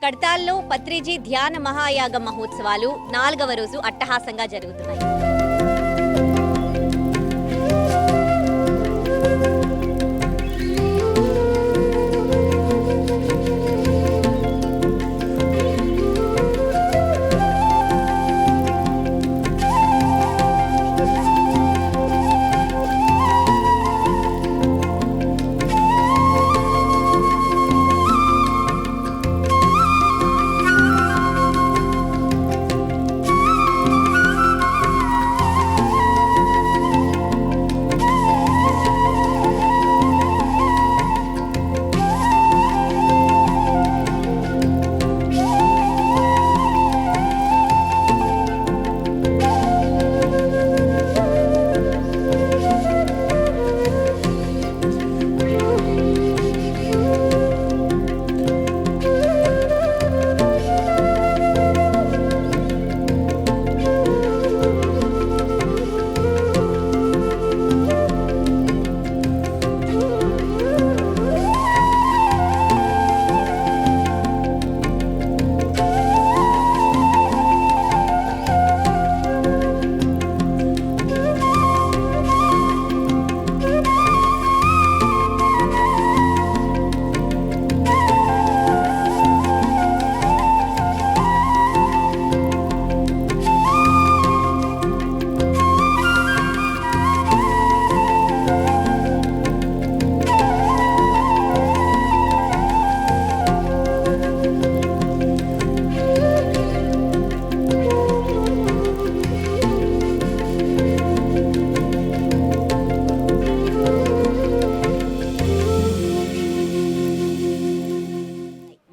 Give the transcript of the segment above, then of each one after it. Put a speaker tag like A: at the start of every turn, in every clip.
A: కడతాల్లో పత్రిజీ ధ్యాన మహాయాగ మహోత్సవాలు 4వ రోజు అట్టహాసంగా జరుగుతున్నాయి.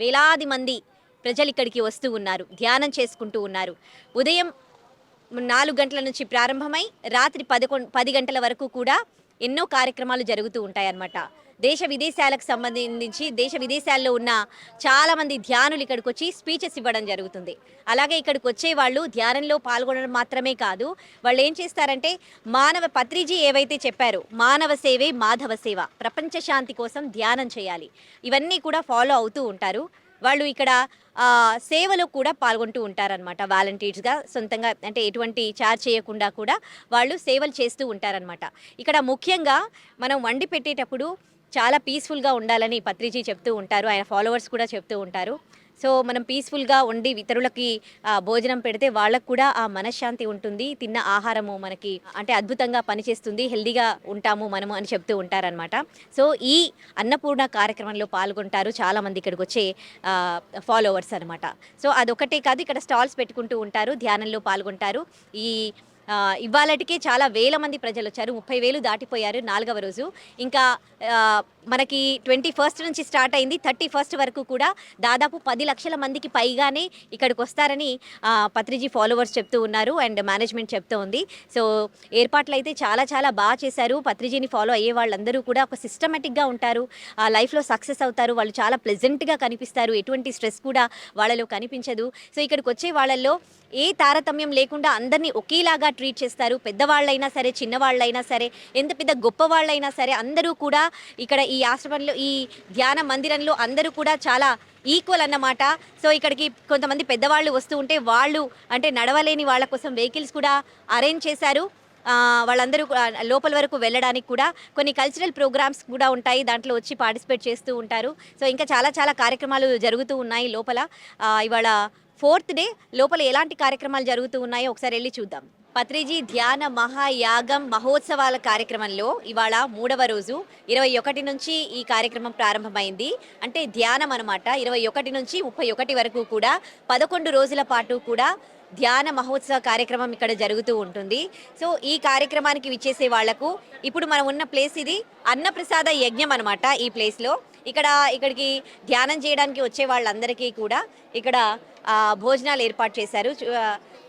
A: వేలాది మంది ప్రజలు ఇక్కడికి వస్తూ ఉన్నారు, ధ్యానం చేసుకుంటూ ఉన్నారు. ఉదయం 4 గంటల నుంచి ప్రారంభమై రాత్రి 10 గంటల వరకు కూడా ఎన్నో కార్యక్రమాలు జరుగుతూ ఉంటాయన్నమాట. దేశ విదేశాలకు సంబంధించి దేశ విదేశాల్లో ఉన్న చాలామంది ధ్యానులు ఇక్కడికి వచ్చి స్పీచెస్ ఇవ్వడం జరుగుతుంది. అలాగే ఇక్కడికి వచ్చే వాళ్ళు ధ్యానంలో పాల్గొనడం మాత్రమే కాదు, వాళ్ళు ఏం చేస్తారంటే పత్రిజీ ఏవైతే చెప్పారో మానవ సేవే మాధవ సేవ, ప్రపంచ శాంతి కోసం ధ్యానం చేయాలి, ఇవన్నీ కూడా ఫాలో అవుతూ ఉంటారు. వాళ్ళు ఇక్కడ సేవలో కూడా పాల్గొంటూ ఉంటారనమాట. వాలంటీర్స్గా సొంతంగా, అంటే ఎటువంటి ఛార్జ్ చేయకుండా కూడా వాళ్ళు సేవలు చేస్తూ ఉంటారనమాట. ఇక్కడ ముఖ్యంగా మనం వండి పెట్టేటప్పుడు చాలా పీస్ఫుల్గా ఉండాలని పత్రిజీ చెప్తూ ఉంటారు, ఆయన ఫాలోవర్స్ కూడా చెప్తూ ఉంటారు. సో మనం పీస్ఫుల్గా వండి ఇతరులకి భోజనం పెడితే వాళ్ళకు కూడా ఆ మనశ్శాంతి ఉంటుంది, తిన్న ఆహారము మనకి అంటే అద్భుతంగా పనిచేస్తుంది, హెల్దీగా ఉంటాము మనము అని చెప్తూ ఉంటారనమాట. సో ఈ అన్నపూర్ణ కార్యక్రమంలో పాల్గొంటారు చాలామంది ఇక్కడికి వచ్చే ఫాలోవర్స్ అనమాట. సో అదొకటే కాదు, ఇక్కడ స్టాల్స్ పెట్టుకుంటూ ఉంటారు, ధ్యానంలో పాల్గొంటారు. ఇవాళటికే చాలా వేల మంది ప్రజలు వచ్చారు, 30,000 దాటిపోయారు 4వ రోజు. ఇంకా మనకి 21st నుంచి స్టార్ట్ అయింది, 31st వరకు కూడా దాదాపు 10 లక్షల మందికి పైగానే ఇక్కడికి వస్తారని పత్రిజీ ఫాలోవర్స్ చెప్తూ ఉన్నారు అండ్ మేనేజ్మెంట్ చెప్తూ ఉంది. సో ఏర్పాట్లు అయితే చాలా చాలా బాగా చేశారు. పత్రిజీని ఫాలో అయ్యే వాళ్ళందరూ కూడా ఒక సిస్టమేటిక్గా ఉంటారు, లైఫ్లో సక్సెస్ అవుతారు, వాళ్ళు చాలా ప్లెజెంట్గా కనిపిస్తారు, ఎటువంటి స్ట్రెస్ కూడా వాళ్ళలో కనిపించదు. సో ఇక్కడికి వచ్చే వాళ్ళల్లో ఏ తారతమ్యం లేకుండా అందరినీ ఒకేలాగా ట్రీట్ చేస్తారు. పెద్దవాళ్ళైనా సరే, చిన్నవాళ్ళైనా సరే, ఎంత పెద్ద గొప్ప వాళ్ళైనా సరే, అందరూ కూడా ఇక్కడ ఈ ఆశ్రమంలో, ఈ ధ్యాన మందిరంలో అందరూ కూడా చాలా ఈక్వల్ అన్నమాట. సో ఇక్కడికి కొంతమంది పెద్దవాళ్ళు వస్తూ ఉంటే వాళ్ళు అంటే నడవలేని వాళ్ళ కోసం వెహికల్స్ కూడా అరేంజ్ చేశారు. వాళ్ళందరూ లోపల వరకు వెళ్ళడానికి కూడా కొన్ని కల్చరల్ ప్రోగ్రామ్స్ కూడా ఉంటాయి, దాంట్లో వచ్చి పార్టిసిపేట్ చేస్తూ ఉంటారు. సో ఇంకా చాలా చాలా కార్యక్రమాలు జరుగుతూ ఉన్నాయి లోపల. ఇవాళ 4th డే, లోపల ఎలాంటి కార్యక్రమాలు జరుగుతూ ఉన్నాయో ఒకసారి వెళ్ళి చూద్దాం. పత్రిజీ ధ్యాన మహాయాగం మహోత్సవాల కార్యక్రమంలో ఇవాళ 3వ రోజు 21 నుంచి ఈ కార్యక్రమం ప్రారంభమైంది. అంటే ధ్యానం అనమాట. 21 నుంచి 31 వరకు కూడా 11 రోజుల పాటు కూడా ధ్యాన మహోత్సవ కార్యక్రమం ఇక్కడ జరుగుతూ ఉంటుంది. సో ఈ కార్యక్రమానికి విచ్చేసే వాళ్లకు ఇప్పుడు మనం ఉన్న ప్లేస్ ఇది అన్నప్రసాద యజ్ఞం అనమాట. ఈ ప్లేస్లో ఇక్కడికి ధ్యానం చేయడానికి వచ్చే వాళ్ళందరికీ కూడా ఇక్కడ భోజనాలు ఏర్పాటు చేశారు.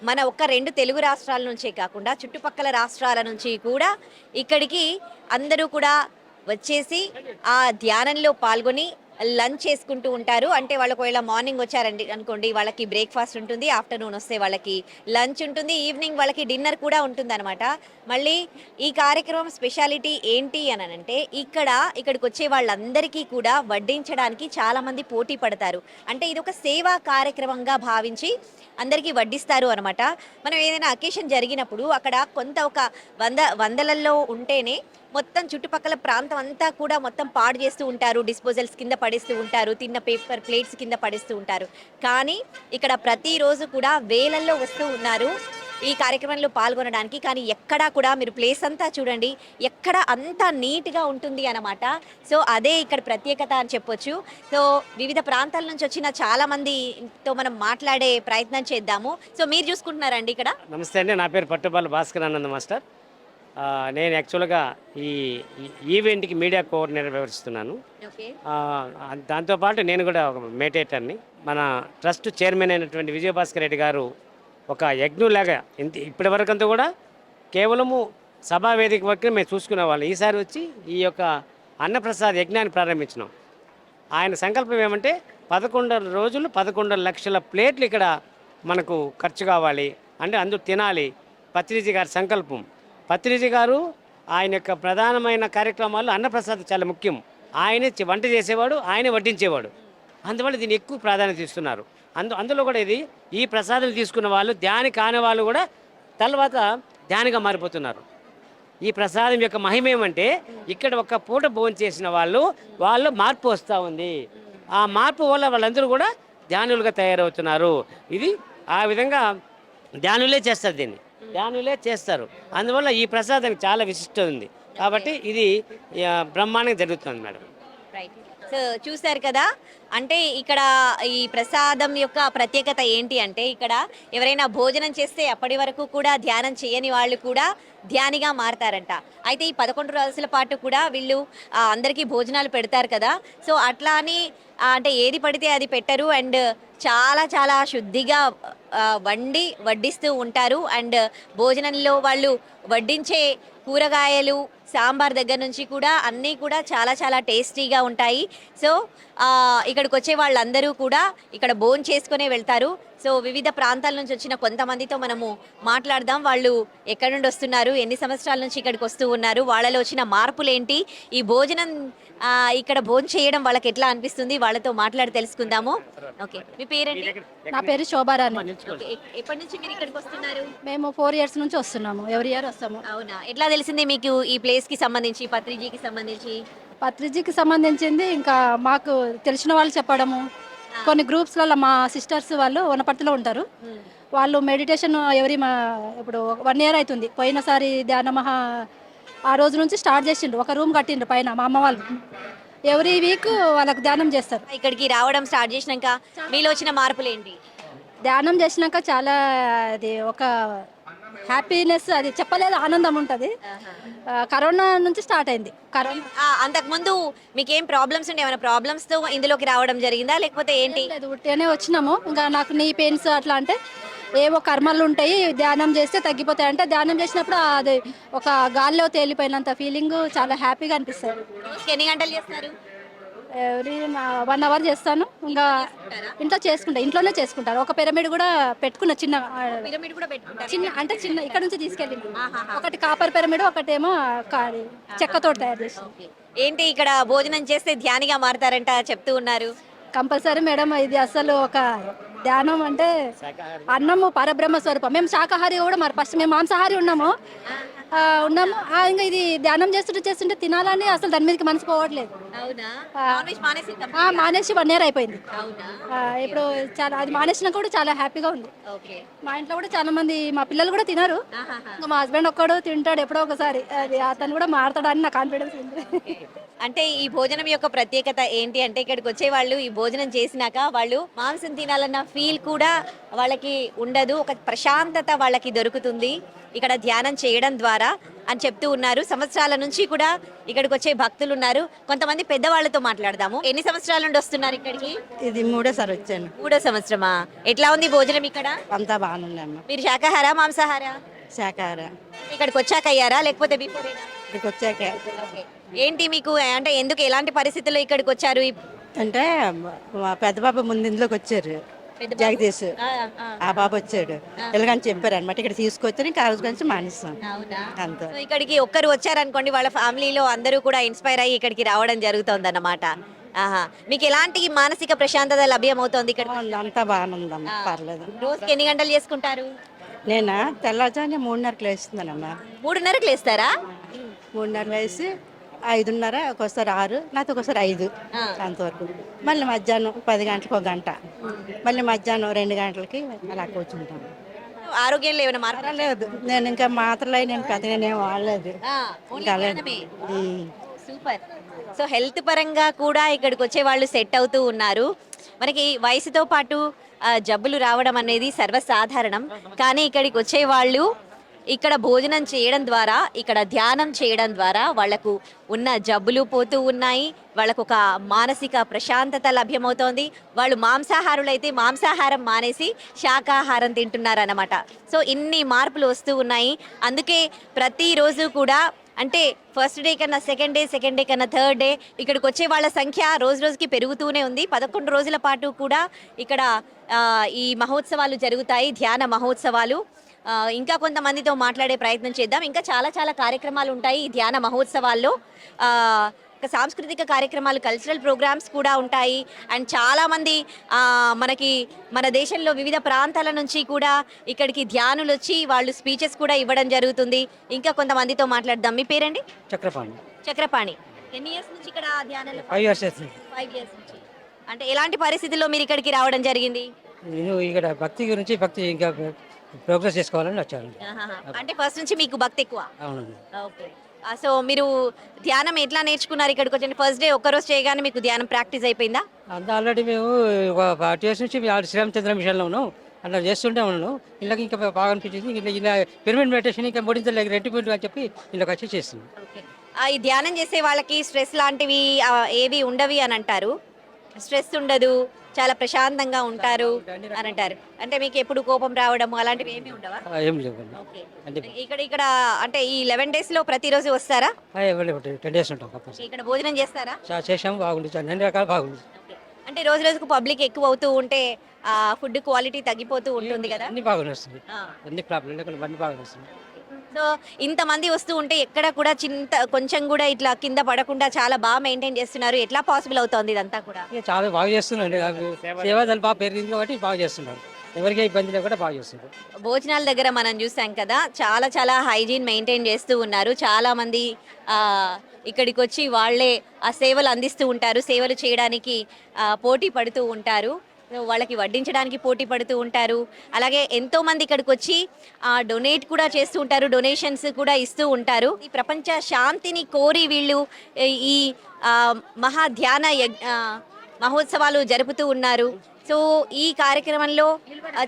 A: మన ఒక్క 2 తెలుగు రాష్ట్రాల నుంచే కాకుండా చుట్టుపక్కల రాష్ట్రాల నుంచి కూడా ఇక్కడికి అందరూ కూడా వచ్చేసి ఆ ధ్యానంలో పాల్గొని లంచ్ చేసుకుంటూ ఉంటారు. అంటే వాళ్ళు ఒకవేళ మార్నింగ్ వచ్చారండి అనుకోండి, వాళ్ళకి బ్రేక్‌ఫాస్ట్ ఉంటుంది. ఆఫ్టర్‌నూన్ వస్తే వాళ్ళకి లంచ్ ఉంటుంది. ఈవినింగ్ వాళ్ళకి డిన్నర్ కూడా ఉంటుందనమాట. మళ్ళీ ఈ కార్యక్రమం స్పెషాలిటీ ఏంటి అనంటే ఇక్కడికొచ్చే వాళ్ళందరికీ కూడా వడ్డించడానికి చాలామంది పోటీ పడతారు. అంటే ఇదొక సేవా కార్యక్రమంగా భావించి అందరికీ వడ్డిస్తారు అనమాట. మనం ఏదైనా అకేషన్ జరిగినప్పుడు అక్కడ కొంత ఒక వందలల్లో ఉంటేనే మొత్తం చుట్టుపక్కల ప్రాంతం అంతా కూడా మొత్తం పాడు చేస్తూ ఉంటారు. డిస్పోజల్స్ కింద పడేస్తూ ఉంటారు. తిన్న పేపర్ ప్లేట్స్ కింద పడేస్తూ ఉంటారు. కానీ ఇక్కడ ప్రతిరోజు కూడా వేలల్లో వస్తూ ఉన్నారు ఈ కార్యక్రమంలో పాల్గొనడానికి. కానీ ఎక్కడా కూడా మీరు ప్లేస్ అంతా చూడండి, ఎక్కడ అంతా నీట్‌గా ఉంటుంది అన్నమాట. సో, అదే ఇక్కడ ప్రత్యేకత అని చెప్పొచ్చు. సో, వివిధ ప్రాంతాల నుంచి వచ్చిన చాలా మందితో మనం మాట్లాడే ప్రయత్నం చేద్దాము. సో, మీరు చూసుకుంటున్నారా అండి ఇక్కడ?
B: నమస్తే అండి. నా పేరు పట్టుపల్లి భాస్కర్ ఆనంద్ మాస్టర్. నేను యాక్చువల్గా ఈ ఈవెంట్కి మీడియా కోఆర్డినేటర్ వ్యవహరిస్తున్నాను.
A: ఓకే.
B: దాంతోపాటు నేను కూడా ఒక మెడిటేటర్ని. మన ట్రస్ట్ చైర్మన్ అయినటువంటి విజయభాస్కర్ రెడ్డి గారు ఒక యజ్ఞంలాగా ఇప్పటి వరకంతా కూడా కేవలము సభా వేదిక వరకు మేము చూసుకునేవాళ్ళం. ఈసారి వచ్చి ఈ యొక్క అన్నప్రసాద్ యజ్ఞాన్ని ప్రారంభించినాం. ఆయన సంకల్పం ఏమంటే 11 రోజులు 11 లక్షల ప్లేట్లు ఇక్కడ మనకు ఖర్చు కావాలి అంటే అందరూ తినాలి. పత్రిజీ గారి సంకల్పం. పత్రిజీ గారు ఆయన యొక్క ప్రధానమైన కార్యక్రమాల్లో అన్నప్రసాద్ చాలా ముఖ్యం. ఆయనే వంట చేసేవాడు, ఆయనే వడ్డించేవాడు. అందువల్ల దీన్ని ఎక్కువ ప్రాధాన్యత ఇస్తున్నారు. అందులో కూడా ఈ ప్రసాదం తీసుకున్న వాళ్ళు ధ్యాని కాని వాళ్ళు కూడా తర్వాత ధ్యానిగా మారిపోతున్నారు. ఈ ప్రసాదం యొక్క మహిమ ఏమంటే ఇక్కడ ఒక పూట భోజనం చేసిన వాళ్ళు మార్పు వస్తూ ఉంది. ఆ మార్పు వల్ల వాళ్ళందరూ కూడా ధ్యానులుగా తయారవుతున్నారు. ఇది ఆ విధంగా ధ్యానులే చేస్తారు, ధ్యానులే చేస్తారు. అందువల్ల ఈ ప్రసాదానికి చాలా విశిష్టత ఉంది. కాబట్టి ఇది బ్రహ్మాండంగా జరుగుతుంది మేడం.
A: రైట్. సో చూశారు కదా, అంటే ఇక్కడ ఈ ప్రసాదం యొక్క ప్రత్యేకత ఏంటి అంటే ఇక్కడ ఎవరైనా భోజనం చేస్తే అప్పటి వరకు కూడా ధ్యానం చేయని వాళ్ళు కూడా ధ్యానిగా మారతారంట. అయితే ఈ 11 రోజుల పాటు కూడా వీళ్ళు అందరికీ భోజనాలు పెడతారు కదా. సో అట్లా అని అంటే ఏది పడితే అది పెట్టరు. అండ్ చాలా చాలా శుద్ధిగా వడ్డిస్తూ ఉంటారు. అండ్ భోజనంలో వాళ్ళు వడ్డించే కూరగాయలు సాంబార్ దగ్గర నుంచి కూడా అన్నీ కూడా చాలా చాలా టేస్టీగా ఉంటాయి. సో ఇక్కడికి వచ్చే వాళ్ళందరూ కూడా ఇక్కడ భోజనం చేసుకునే వెళ్తారు. సో వివిధ ప్రాంతాల నుంచి వచ్చిన కొంతమందితో మనము మాట్లాడదాం. వాళ్ళు ఎక్కడి నుండి వస్తున్నారు, ఎన్ని సంవత్సరాల నుంచి ఇక్కడికి వస్తూ ఉన్నారు, వాళ్ళలో వచ్చిన మార్పులేంటి, ఈ భోజనం ఇక్కడ భోజనం చేయడం వాళ్ళకి ఎట్లా అనిపిస్తుంది, వాళ్ళతో మాట్లాడి తెలుసుకుందాము. ఓకే, మీ పేరేంటి?
C: నా పేరు శోభారాణి.
A: ఎప్పటి నుంచి మీరు ఇక్కడికి వస్తున్నారు?
C: మేము 4 years నుంచి వస్తున్నాము. ఎవరి ఇయర్ వస్తాము.
A: అవునా, ఎట్లా తెలిసింది మీకు ఈ ప్లేస్ కి సంబంధించి, పత్రిజీకి సంబంధించి?
C: పత్రిజీకి సంబంధించింది ఇంకా మాకు తెలిసిన వాళ్ళు చెప్పడము, కొన్ని గ్రూప్స్లలో మా సిస్టర్స్ వాళ్ళు వనపర్తిలో ఉంటారు. వాళ్ళు మెడిటేషన్ ఇప్పుడు 1 year అవుతుంది. పోయినసారి ధ్యానమహా ఆ రోజు నుంచి స్టార్ట్ చేసిండ్రు. ఒక రూమ్ కట్టిండ్రు పైన మా అమ్మ వాళ్ళు. ఎవ్రీ వీక్ వాళ్ళకి ధ్యానం చేస్తారు.
A: ఇక్కడికి రావడం స్టార్ట్ చేసినాక మీలో వచ్చిన మార్పులు ఏంటి?
C: ధ్యానం చేసినాక చాలా అది ఒక హ్యాపీనెస్, అది చెప్పలేదు, ఆనందం ఉంటుంది. కరోనా నుంచి స్టార్ట్ అయింది.
A: అంతకుముందు మీకేం ప్రాబ్లమ్స్ ఉండే? ఏమైనా ప్రాబ్లమ్స్తో ఇందులోకి రావడం జరిగిందా లేకపోతే ఏంటి?
C: లేదు, ఉట్టిగానే వచ్చినాము. ఇంకా నాకు నీ పెయిన్స్ అట్లా అంటే ఏవో కర్మలు ఉంటాయి, ధ్యానం చేస్తే తగ్గిపోతాయి అంటే ధ్యానం చేసినప్పుడు అది ఒక గాల్లో తేలిపోయినంత ఫీలింగ్, చాలా హ్యాపీగా అనిపిస్తుంది.
A: రోజుకి ఎన్ని గంటలు చేస్తారు?
C: 1 hour చేస్తాను. ఇంకా ఇంట్లో చేసుకుంటా, ఇంట్లోనే చేసుకుంటారు. ఒక పిరమిడ్ కూడా పెట్టుకున్న, చిన్న అంటే చిన్న ఇక్కడ నుంచి తీసుకెళ్ళి ఒకటి కాపర్ పిరమిడ్, ఒకటేమో చెక్కతో తయారు చేసి.
A: ఏంటి ఇక్కడ భోజనం చేస్తే ధ్యానిగా మారతారంట చెప్తూ ఉన్నారు.
C: కంపల్సరీ మేడం, ఇది అసలు ఒక ధ్యానం అంటే అన్నము పరబ్రహ్మ స్వరూపం. మేము శాకాహారి కూడా, మరి ఫస్ట్ మేము మాంసాహారి ఉన్నాము. ఇంకా ఇది ధ్యానం చేస్తుంటే తినాలని అసలు దాని మీదకి మనసు పోవట్లేదు. మానేసి 1 year అయిపోయింది. ఇప్పుడు చాలా అది మానేసినా కూడా చాలా హ్యాపీగా ఉంది. మా ఇంట్లో కూడా చాలా మంది, మా పిల్లలు కూడా తినరు. ఇంకా మా హస్బెండ్ ఒక్కడు తింటాడు ఎప్పుడో ఒకసారి. అది అతను కూడా మారతాడని నా కాన్ఫిడెన్స్ ఉంది.
A: అంటే ఈ భోజనం యొక్క ప్రత్యేకత ఏంటి అంటే ఇక్కడికి వచ్చే వాళ్ళు ఈ భోజనం చేసినాక వాళ్ళు మాంసం తినాలన్న ఫీల్ కూడా వాళ్ళకి ఉండదు. ఒక ప్రశాంతత వాళ్ళకి దొరుకుతుంది ఇక్కడ ధ్యానం చేయడం ద్వారా అని చెప్తూ ఉన్నారు. సంవత్సరాల నుంచి కూడా ఇక్కడికి వచ్చే భక్తులు ఉన్నారు. కొంతమంది పెద్దవాళ్ళతో మాట్లాడదాము. ఎన్ని సంవత్సరాల నుండి వస్తున్నారు ఇక్కడికి?
D: ఇది 3వ సారి వచ్చాను.
A: 3వ సంవత్సరమా? ఎట్లా ఉంది భోజనం ఇక్కడ?
D: అంతా బాగుందమ్మా.
A: మీరు శాకాహార మాంసాహార?
D: శాకాహార.
A: ఇక్కడికి వచ్చాక అయ్యారా లేకపోతే బిఫోర్?
D: ఇక్కడికి వచ్చాక.
A: ఏంటి మీకు అంటే ఎందుకు, ఎలాంటి పరిస్థితుల్లో ఇక్కడికి వచ్చారు?
D: అంటే మా పెద్ద బాబు ముందు ఇంట్లోకి వచ్చారు,
A: పెద్ద బాబు?
D: జగదీష్.
A: ఆ, ఆ.
D: ఆ బాబు వచ్చాడు, ఇలాగని చెప్పారు అనమాట. ఇక్కడ తీసుకొచ్చారు, ఇంకా ఆ రోజు నుంచి మానేస్తాం
A: అవునా?
D: అంతే.
A: సో ఇక్కడికి ఒక్కరు వచ్చారనుకోండి, వాళ్ళ ఫ్యామిలీలో అందరూ కూడా ఇన్స్పైర్ అయ్యి ఇక్కడికి రావడం జరుగుతుంది అన్నమాట. ఆహా, మీకు ఎలాంటి మానసిక ప్రశాంతత లభ్యమవుతోంది ఇక్కడ?
D: బాగుంది, అంతా బాగానే ఉందమ్మా, పర్లేదు.
A: రోజుకి ఎన్ని గంటలు చేసుకుంటారు?
D: నేనా తెల్లవారుజామున 3:30కి లేస్తున్నానమ్మా.
A: 3:30కి లేస్తారా?
D: 3:30 లేసి 5:30, ఒక్కోసారి 6, లేకపోతే ఒక్కోసారి 5 అంతవరకు. మళ్ళీ మధ్యాహ్నం 10 గంటలకు ఒక గంట, మళ్ళీ మధ్యాహ్నం 2 గంటలకి అలా కూర్చుంటాం.
A: ఆరోగ్యంలో ఏమైనా మార్పు?
D: పర్వాలేదు, నేను ఇంకా మాత్రలు నేను పెద్దగా నేను వాడలేదు. ఇంకా అలాగే. ఉమ్.
A: సూపర్. సో హెల్త్ పరంగా కూడా ఇక్కడికి వచ్చే వాళ్ళు సెట్ అవుతూ ఉన్నారు. మనకి వయసుతో పాటు జబ్బులు రావడం అనేది సర్వసాధారణం. కానీ ఇక్కడికి వచ్చే వాళ్ళు ఇక్కడ భోజనం చేయడం ద్వారా, ఇక్కడ ధ్యానం చేయడం ద్వారా వాళ్లకు ఉన్న జబ్బులు పోతూ ఉన్నాయి. వాళ్ళకు ఒక మానసిక ప్రశాంతత లభ్యమవుతోంది. వాళ్ళు మాంసాహారులైతే మాంసాహారం మానేసి శాకాహారం తింటున్నారన్నమాట. సో ఇన్ని మార్పులు వస్తూ ఉన్నాయి. అందుకే ప్రతిరోజు కూడా, అంటే ఫస్ట్ డే కన్నా సెకండ్ డే కన్నా థర్డ్ డే ఇక్కడికి వచ్చే వాళ్ళ సంఖ్య రోజు రోజుకి పెరుగుతూనే ఉంది. 11 రోజుల పాటు కూడా ఇక్కడ ఈ మహోత్సవాలు జరుగుతాయి, ధ్యాన మహోత్సవాలు. ఇంకా కొంతమందితో మాట్లాడే ప్రయత్నం చేద్దాం. ఇంకా చాలా చాలా కార్యక్రమాలు ఉంటాయి ఈ ధ్యాన మహోత్సవాల్లో. సాంస్కృతిక కార్యక్రమాలు, కల్చరల్ ప్రోగ్రామ్స్ కూడా ఉంటాయి. అండ్ చాలామంది మనకి మన దేశంలో వివిధ ప్రాంతాల నుంచి కూడా ఇక్కడికి ధ్యానులు వచ్చి వాళ్ళు స్పీచెస్ కూడా ఇవ్వడం జరుగుతుంది. ఇంకా కొంతమందితో మాట్లాడదాం. మీ పేరండి?
E: చక్రపాణి.
A: చక్రపాణి. ఎన్ని ఇయర్స్ నుంచి ఇక్కడ ధ్యానంలో?
E: 5 years అవుతుంది.
A: 5 years నుంచి. అంటే ఎలాంటి పరిస్థితుల్లో మీరు ఇక్కడికి రావడం జరిగింది?
E: నేను ఇక్కడ భక్తి గురించి ఇంకా ప్రోగ్రెస్ చేసుకోవాలని వచ్చాను.
A: అంటే ఫస్ట్ నుంచి మీకు భక్తి ఎక్కువ?
E: అవునండి.
A: ఓకే. సో మీరు ధ్యానం ఎట్లా నేర్చుకున్నారు? ఇక్కడికి వచ్చి ఫస్ట్ డే ఒక్కరోజు చేయగానే మీకు ధ్యానం ప్రాక్టీస్ అయిపోయిందా?
E: అంతా ఆల్రెడీ మేము ఒక 40 years నుంచి శ్రీరామచంద్ర మిషన్లో ఉన్నాం, అలా చేస్తుంటే ఉన్నాను. ఇళ్ళకి ఇంకా బాగా అనిపించింది. ఇలా పిరమిడ్ మెడిటేషన్ ఇంకా మూడింతలు రెంటిపోయింది అని చెప్పి ఇళ్ళకి వచ్చి చేస్తున్నాం.
A: ఓకే. ఈ ధ్యానం చేసే వాళ్ళకి స్ట్రెస్ లాంటివి ఏవి ఉండవి అని అంటారు. స్ట్రెస్ ఉండదు, చాలా ప్రశాంతంగా ఉంటారు అని అంటారు. అంటే మీకు ఎప్పుడు కోపం రావడం అలాంటివి ఏమీ ఉండవా?
E: ఏం లేవండి.
A: ఓకే.
E: అంటే
A: ఇక్కడ అంటే ఈ 11 days లో ప్రతిరోజు వస్తారా?
E: 10 days ఉంటాం కంపల్సరీ.
A: ఇక్కడ భోజనం చేస్తారా?
E: చేసాము, బాగుంది, అన్ని రకాలు బాగుంది.
A: ఓకే. అంటే రోజు రోజుకు పబ్లిక్ ఎక్కువ అవుతూ ఉంటే ఫుడ్ క్వాలిటీ తగ్గిపోతూ ఉంటుంది కదా?
E: అన్ని బాగానే వస్తుంది, అన్ని ప్రాబ్లం లేకుండా అన్ని బాగానే వస్తుంది.
A: సో ఇంతమంది వస్తూ ఉంటే ఎక్కడ కూడా కొంచెం కూడా ఇట్లా కింద పడకుండా చాలా బాగా మెయింటైన్ చేస్తున్నారు. ఎట్లా పాసిబుల్ అవుతోంది ఇదంతా కూడా?
E: ఇక చాలా బాగా చేస్తున్నాండి. సేవాదాలు బాగా పెరిగింది కాబట్టి బాగా చేస్తున్నారు. ఎవరికే ఇబ్బంది లేకుండా బాగా చేస్తున్నారు.
A: భోజనాల దగ్గర మనం చూసాం కదా, చాలా చాలా హైజీన్ మెయింటైన్ చేస్తూ ఉన్నారు. చాలా మంది ఇక్కడికి వచ్చి వాళ్ళే ఆ సేవలు అందిస్తూ ఉంటారు. సేవలు చేయడానికి పోటీ పడుతూ ఉంటారు. వాళ్ళకి వడ్డించడానికి పోటీ పడుతూ ఉంటారు. అలాగే ఎంతో మంది ఇక్కడికి వచ్చి డొనేట్ కూడా చేస్తూ ఉంటారు, డొనేషన్స్ కూడా ఇస్తూ ఉంటారు. ఈ ప్రపంచ శాంతిని కోరి వీళ్ళు ఈ మహా ధ్యాన మహోత్సవాలు జరుపుతూ ఉన్నారు. సో ఈ కార్యక్రమంలో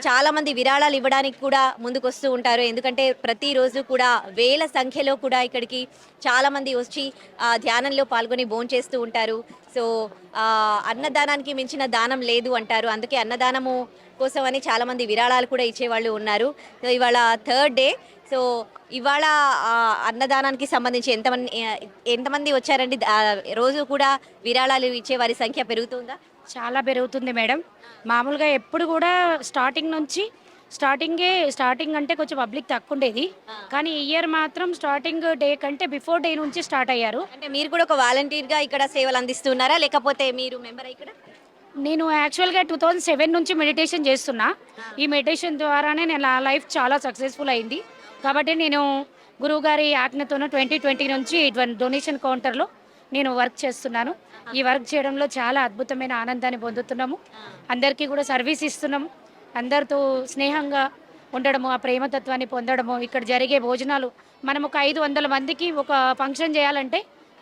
A: చాలా మంది విరాళాలు ఇవ్వడానికి కూడా ముందుకొస్తూ ఉంటారు. ఎందుకంటే ప్రతిరోజు కూడా వేల సంఖ్యలో కూడా ఇక్కడికి చాలా మంది వచ్చి ధ్యానంలో పాల్గొని భోంచేస్తూ ఉంటారు. సో అన్నదానానికి మించిన దానం లేదు అంటారు. అందుకే అన్నదానము కోసం అని చాలా మంది విరాళాలు కూడా ఇచ్చేవాళ్ళు ఉన్నారు. సో ఇవాళ థర్డ్ డే. సో ఇవాళ అన్నదానానికి సంబంధించి ఎంతమంది వచ్చారండి? రోజు కూడా విరాళాలు ఇచ్చే వారి సంఖ్య పెరుగుతుందా?
F: చాలా పెరుగుతుంది మేడం. మామూలుగా ఎప్పుడు కూడా స్టార్టింగ్ అంటే కొంచెం పబ్లిక్ తక్కువ ఉండేది, కానీ ఈ ఇయర్ మాత్రం స్టార్టింగ్ డే కంటే బిఫోర్ డే నుంచి స్టార్ట్ అయ్యారు.
A: అంటే మీరు కూడా ఒక వాలంటీర్గా ఇక్కడ సేవలు అందిస్తున్నారా, లేకపోతే మీరు మెంబర్ ఇక్కడ?
F: నేను యాక్చువల్గా 2007 నుంచి మెడిటేషన్ చేస్తున్నా. ఈ మెడిటేషన్ ద్వారానే నా లైఫ్ చాలా సక్సెస్ఫుల్ అయింది. కాబట్టి నేను గురువుగారి ఆజ్ఞతోన 2020 నుంచి డొనేషన్ కౌంటర్లో నేను వర్క్ చేస్తున్నాను. ఈ వర్క్ చేయడంలో చాలా అద్భుతమైన ఆనందాన్ని పొందుతున్నాము. అందరికీ కూడా సర్వీస్ ఇస్తున్నాము. అందరితో స్నేహంగా ఉండడము, ఆ ప్రేమతత్వాన్ని పొందడము. ఇక్కడ జరిగే భోజనాలు మనం ఒక 500 మందికి ఒక ఫంక్షన్ చేయాలంటే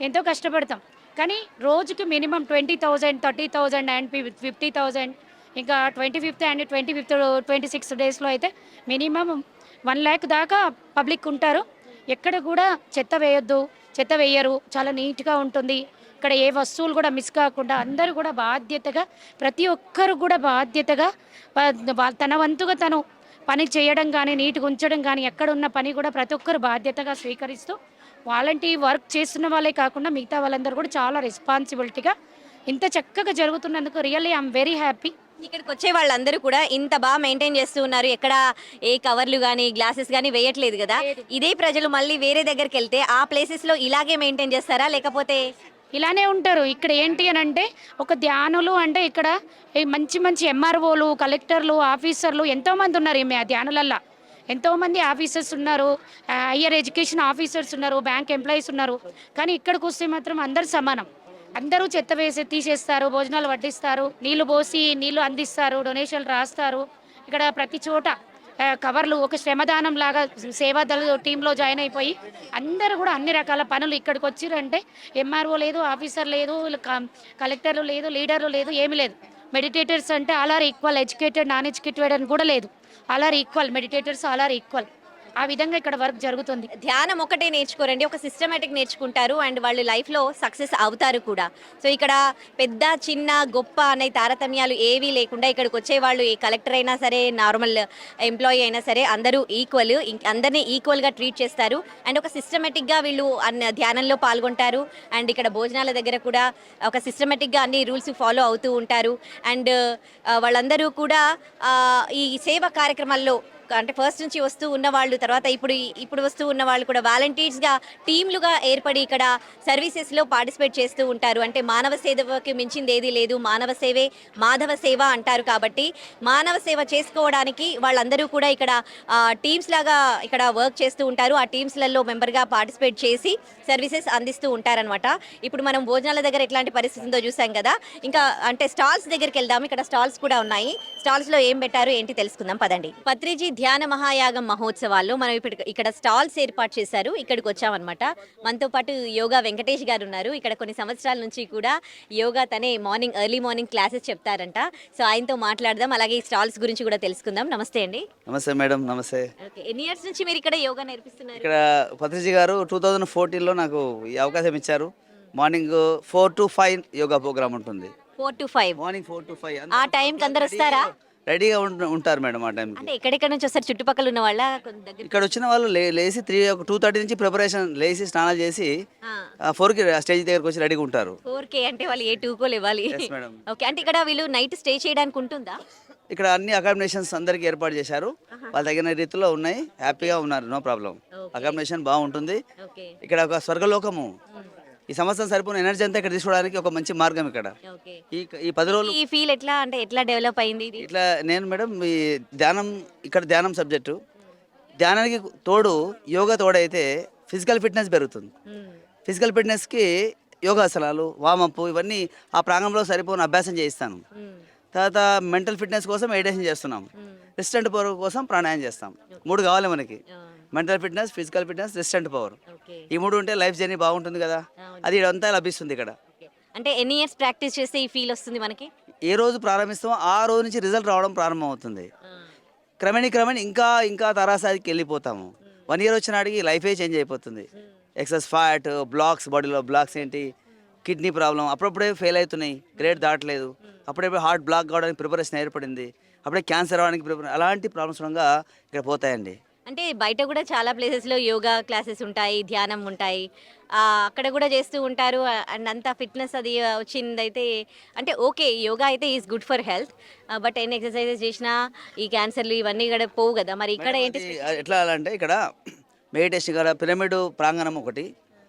F: ఎంతో కష్టపడతాం, కానీ రోజుకి మినిమం 20,000, 30,000 అండ్ 50,000, ఇంకా 25th అండ్ 26 డేస్లో అయితే మినిమం 1 lakh దాకా పబ్లిక్ ఉంటారు. ఎక్కడ కూడా చెత్త వేయరు, చాలా నీట్గా ఉంటుంది. ఇక్కడ ఏ వస్తువులు కూడా మిస్ కాకుండా అందరూ కూడా బాధ్యతగా, ప్రతి ఒక్కరు కూడా బాధ్యతగా తన వంతుగా తను పని చేయడం కానీ, నీట్గా ఉంచడం కానీ, ఎక్కడున్న పని కూడా ప్రతి ఒక్కరు బాధ్యతగా స్వీకరిస్తూ వాలంటీర్ వర్క్ చేస్తున్న వాళ్ళే కాకుండా మిగతా వాళ్ళందరూ కూడా చాలా రెస్పాన్సిబిలిటీగా ఇంత చక్కగా జరుగుతున్నందుకు రియల్లీ ఐఎమ్ వెరీ హ్యాపీ.
A: ఇక్కడికి వచ్చే వాళ్ళందరూ కూడా ఇంత బాగా మెయింటైన్ చేస్తూ ఉన్నారు. ఎక్కడ ఏ కవర్లు కానీ గ్లాసెస్ కానీ వేయట్లేదు కదా. ఇదే ప్రజలు మళ్ళీ వేరే దగ్గరికి వెళ్తే ఆ ప్లేసెస్లో ఇలాగే మెయింటైన్ చేస్తారా, లేకపోతే
F: ఇలానే ఉంటారు. ఇక్కడ ఏంటి అని అంటే ఒక ధ్యానులు అంటే ఇక్కడ ఈ మంచి మంచి ఎంఆర్ఓలు, కలెక్టర్లు, ఆఫీసర్లు ఎంతోమంది ఉన్నారు. ఈ ధ్యానులల్లో ఎంతోమంది ఆఫీసర్స్ ఉన్నారు, హయ్యర్ ఎడ్యుకేషన్ ఆఫీసర్స్ ఉన్నారు, బ్యాంక్ ఎంప్లాయీస్ ఉన్నారు. కానీ ఇక్కడికి వస్తే మాత్రం అందరు సమానం. అందరూ చెత్త వేసి తీసేస్తారు, భోజనాలు వడ్డిస్తారు, నీళ్లు పోసి నీళ్లు అందిస్తారు, డొనేషన్లు రాస్తారు. ఇక్కడ ప్రతి చోట కవర్లు ఒక శ్రమదానం లాగా సేవాదళ టీంలో జాయిన్ అయిపోయి అందరూ కూడా అన్ని రకాల పనులు ఇక్కడికి వచ్చిరంటే ఎంఆర్ఓ లేదు, ఆఫీసర్ లేదు, కలెక్టర్లు లేదు, లీడర్లు లేదు, ఏమీ లేదు. మెడిటేటర్స్ అంటే all are equal, educated non educated అని కూడా లేదు. All are equal, meditators all are equal. ఆ విధంగా ఇక్కడ వర్క్ జరుగుతుంది.
A: ధ్యానం ఒకటే నేర్చుకోరండి, ఒక సిస్టమేటిక్ నేర్చుకుంటారు అండ్ వాళ్ళు లైఫ్లో సక్సెస్ అవుతారు కూడా. సో ఇక్కడ పెద్ద చిన్న గొప్ప అనే తారతమ్యాలు ఏవీ లేకుండా ఇక్కడికి వచ్చే వాళ్ళు ఏ కలెక్టర్ అయినా సరే, నార్మల్ ఎంప్లాయీ అయినా సరే అందరూ ఈక్వల్, అందరినీ ఈక్వల్గా ట్రీట్ చేస్తారు. అండ్ ఒక సిస్టమేటిక్గా వీళ్ళు ధ్యానంలో పాల్గొంటారు. అండ్ ఇక్కడ భోజనాల దగ్గర కూడా ఒక సిస్టమేటిక్గా అన్ని రూల్స్ ఫాలో అవుతూ ఉంటారు. అండ్ వాళ్ళందరూ కూడా ఈ సేవా కార్యక్రమాల్లో అంటే ఫస్ట్ నుంచి వస్తూ ఉన్న వాళ్ళు, తర్వాత ఇప్పుడు వస్తూ ఉన్న వాళ్ళు కూడా వాలంటీర్స్గా టీంలుగా ఏర్పడి ఇక్కడ సర్వీసెస్లో పార్టిసిపేట్ చేస్తూ ఉంటారు. అంటే మానవ సేవకి మించింది ఏదీ లేదు, మానవ సేవే మాధవ సేవ అంటారు. కాబట్టి మానవ సేవ చేసుకోవడానికి వాళ్ళందరూ కూడా ఇక్కడ టీమ్స్ లాగా ఇక్కడ వర్క్ చేస్తూ ఉంటారు. ఆ టీమ్స్లలో మెంబర్గా పార్టిసిపేట్ చేసి సర్వీసెస్ అందిస్తూ ఉంటారనమాట. ఇప్పుడు మనం భోజనాల దగ్గర ఎట్లాంటి పరిస్థితి ఉందో చూసాం కదా. ఇంకా అంటే స్టాల్స్ దగ్గరికి వెళ్దాం. ఇక్కడ స్టాల్స్ కూడా ఉన్నాయి. స్టాల్స్లో ఏం పెట్టారు ఏంటి తెలుసుకుందాం పదండి. పత్రిజీ ధ్యాన మహాయాగం మహోత్సవాల్లో మనం ఇప్పుడు ఇక్కడ స్టాల్స్ ఏర్పాటు చేశారు. ఇక్కడికి వచ్చామన్నమాట. మనతో పాటు యోగా వెంకటేష్ గారు ఉన్నారు. ఇక్కడ కొన్ని సంవత్సరాల నుంచి కూడా యోగా తనే ఎర్లీ మార్నింగ్ క్లాసెస్ చెప్తారంట. సో ఆయనతో మాట్లాడదాం, అలాగే ఈ స్టాల్స్ గురించి కూడా తెలుసుకుందాం. నమస్తే అండి.
G: నమస్తే మేడం. నమస్తే.
A: ఓకే, ఎన్ని ఇయర్స్ నుంచి మీరు ఇక్కడ యోగా నేర్పిస్తున్నారు?
G: ఇక్కడ పత్రిజీ గారు 2014లో నాకు ఈ అవకాశం ఇచ్చారు. మార్నింగ్ 4 to 5 యోగా ప్రోగ్రామ్ ఉంటుంది.
A: 4 to 5
G: మార్నింగ్ 4 to 5
A: ఆ టైంకి అందరు వస్తారా?
G: రెడీగా ఉంటారు మేడం ఆ టైంకి.
A: అంటే ఎక్కడెక్కడ నుంచి వస్తారు? చుట్టుపక్కల ఉన్న వాళ్ళ దగ్గర?
G: ఇక్కడ వచ్చిన వాళ్ళు లేచి 2:30 నుంచి ప్రిపరేషన్ లేచి స్నానాలు చేసి 4కి స్టేజ్ దగ్గరకు వచ్చి రెడీగా ఉంటారు.
A: 4K అంటే వాళ్ళు ఏ 2 ఇవ్వాలి.
G: Yes, madam.
A: ఓకే, అంటే ఇక్కడ వీళ్ళు నైట్ స్టే చేయడానికి ఉంటుందా?
G: ఇక్కడ అన్ని అకామిడేషన్స్ అందరికి ఏర్పాటు చేశారు. వాళ్ళ తగిన రీతిలో ఉన్నాయి. హ్యాపీగా ఉన్నారు, నో ప్రాబ్లం. అకామిడేషన్ బాగుంటుంది.
A: ఓకే
G: ఇక్కడ ఒక స్వర్గలోకము. ఈ సంవత్సరం సరిపోయిన ఎనర్జీ అంతా ఇక్కడ తీసుకోవడానికి ఒక మంచి మార్గం ఇక్కడ.
A: ఓకే,
G: ఈ 10 రోజులు
A: ఈ ఫీల్ ఎట్లా డెవలప్ అయింది ఇది?
G: ఇట్లా నేను మేడం ఈ ధ్యానం, ఇక్కడ ధ్యానం సబ్జెక్టు, ధ్యానానికి తోడు యోగా తోడైతే ఫిజికల్ ఫిట్నెస్ పెరుగుతుంది. ఫిజికల్ ఫిట్నెస్కి యోగాసనాలు, వామప్ ఇవన్నీ ఆ ప్రాంగణంలో సరిపోయిన అభ్యాసం చేయిస్తాను. తర్వాత మెంటల్ ఫిట్నెస్ కోసం మెడిటేషన్ చేస్తున్నాం. రెసిస్టెంట్ పవర్ కోసం ప్రాణాయామం చేస్తాం. 3 కావాలి మనకి. Mental fitness, physical fitness, resistant power. ఈ 3 ఉంటే లైఫ్ జర్నీ బాగుంటుంది కదా. అది ఇదంతా లభిస్తుంది ఇక్కడ.
A: అంటే ఎన్ని ఇయర్స్ ప్రాక్టీస్ చేస్తే ఈ ఫీల్ వస్తుంది మనకి?
G: ఏ రోజు ప్రారంభిస్తామో ఆ రోజు నుంచి రిజల్ట్ రావడం ప్రారంభం అవుతుంది. క్రమేణీ ఇంకా తరాసాదికి వెళ్ళిపోతాము. 1 year వచ్చిన నాటికి లైఫే చేంజ్ అయిపోతుంది. ఎక్సెస్ ఫ్యాట్, బ్లాక్స్, బాడీలో బ్లాక్స్ ఏంటి, కిడ్నీ ప్రాబ్లం అప్పుడప్పుడే ఫెయిల్ అవుతున్నాయి, గ్రేడ్ దాటలేదు, అప్పుడప్పుడే హార్ట్ బ్లాక్ కావడానికి ప్రిపరేషన్ ఏర్పడింది, అప్పుడే క్యాన్సర్ అవడానికి ప్రిపరేషన్, అలాంటి ప్రాబ్లమ్స్ ఉండగా ఇక్కడ పోతాయండి.
A: అంటే బయట కూడా చాలా ప్లేసెస్లో యోగా క్లాసెస్ ఉంటాయి, ధ్యానం ఉంటాయి, అక్కడ కూడా చేస్తూ ఉంటారు. అండ్ అంతా ఫిట్నెస్ అది వచ్చిందైతే అంటే ఓకే, యోగా అయితే is good for health. But ఎన్ని ఎక్సర్సైజెస్ చేసినా ఈ క్యాన్సర్లు ఇవన్నీ కూడా పోవు కదా. మరి ఇక్కడ ఏంటి
G: ఎట్లా అంటే ఇక్కడ మెడిటేషన్ ఇక్కడ పిరమిడ్ ప్రాంగణం ఒకటి,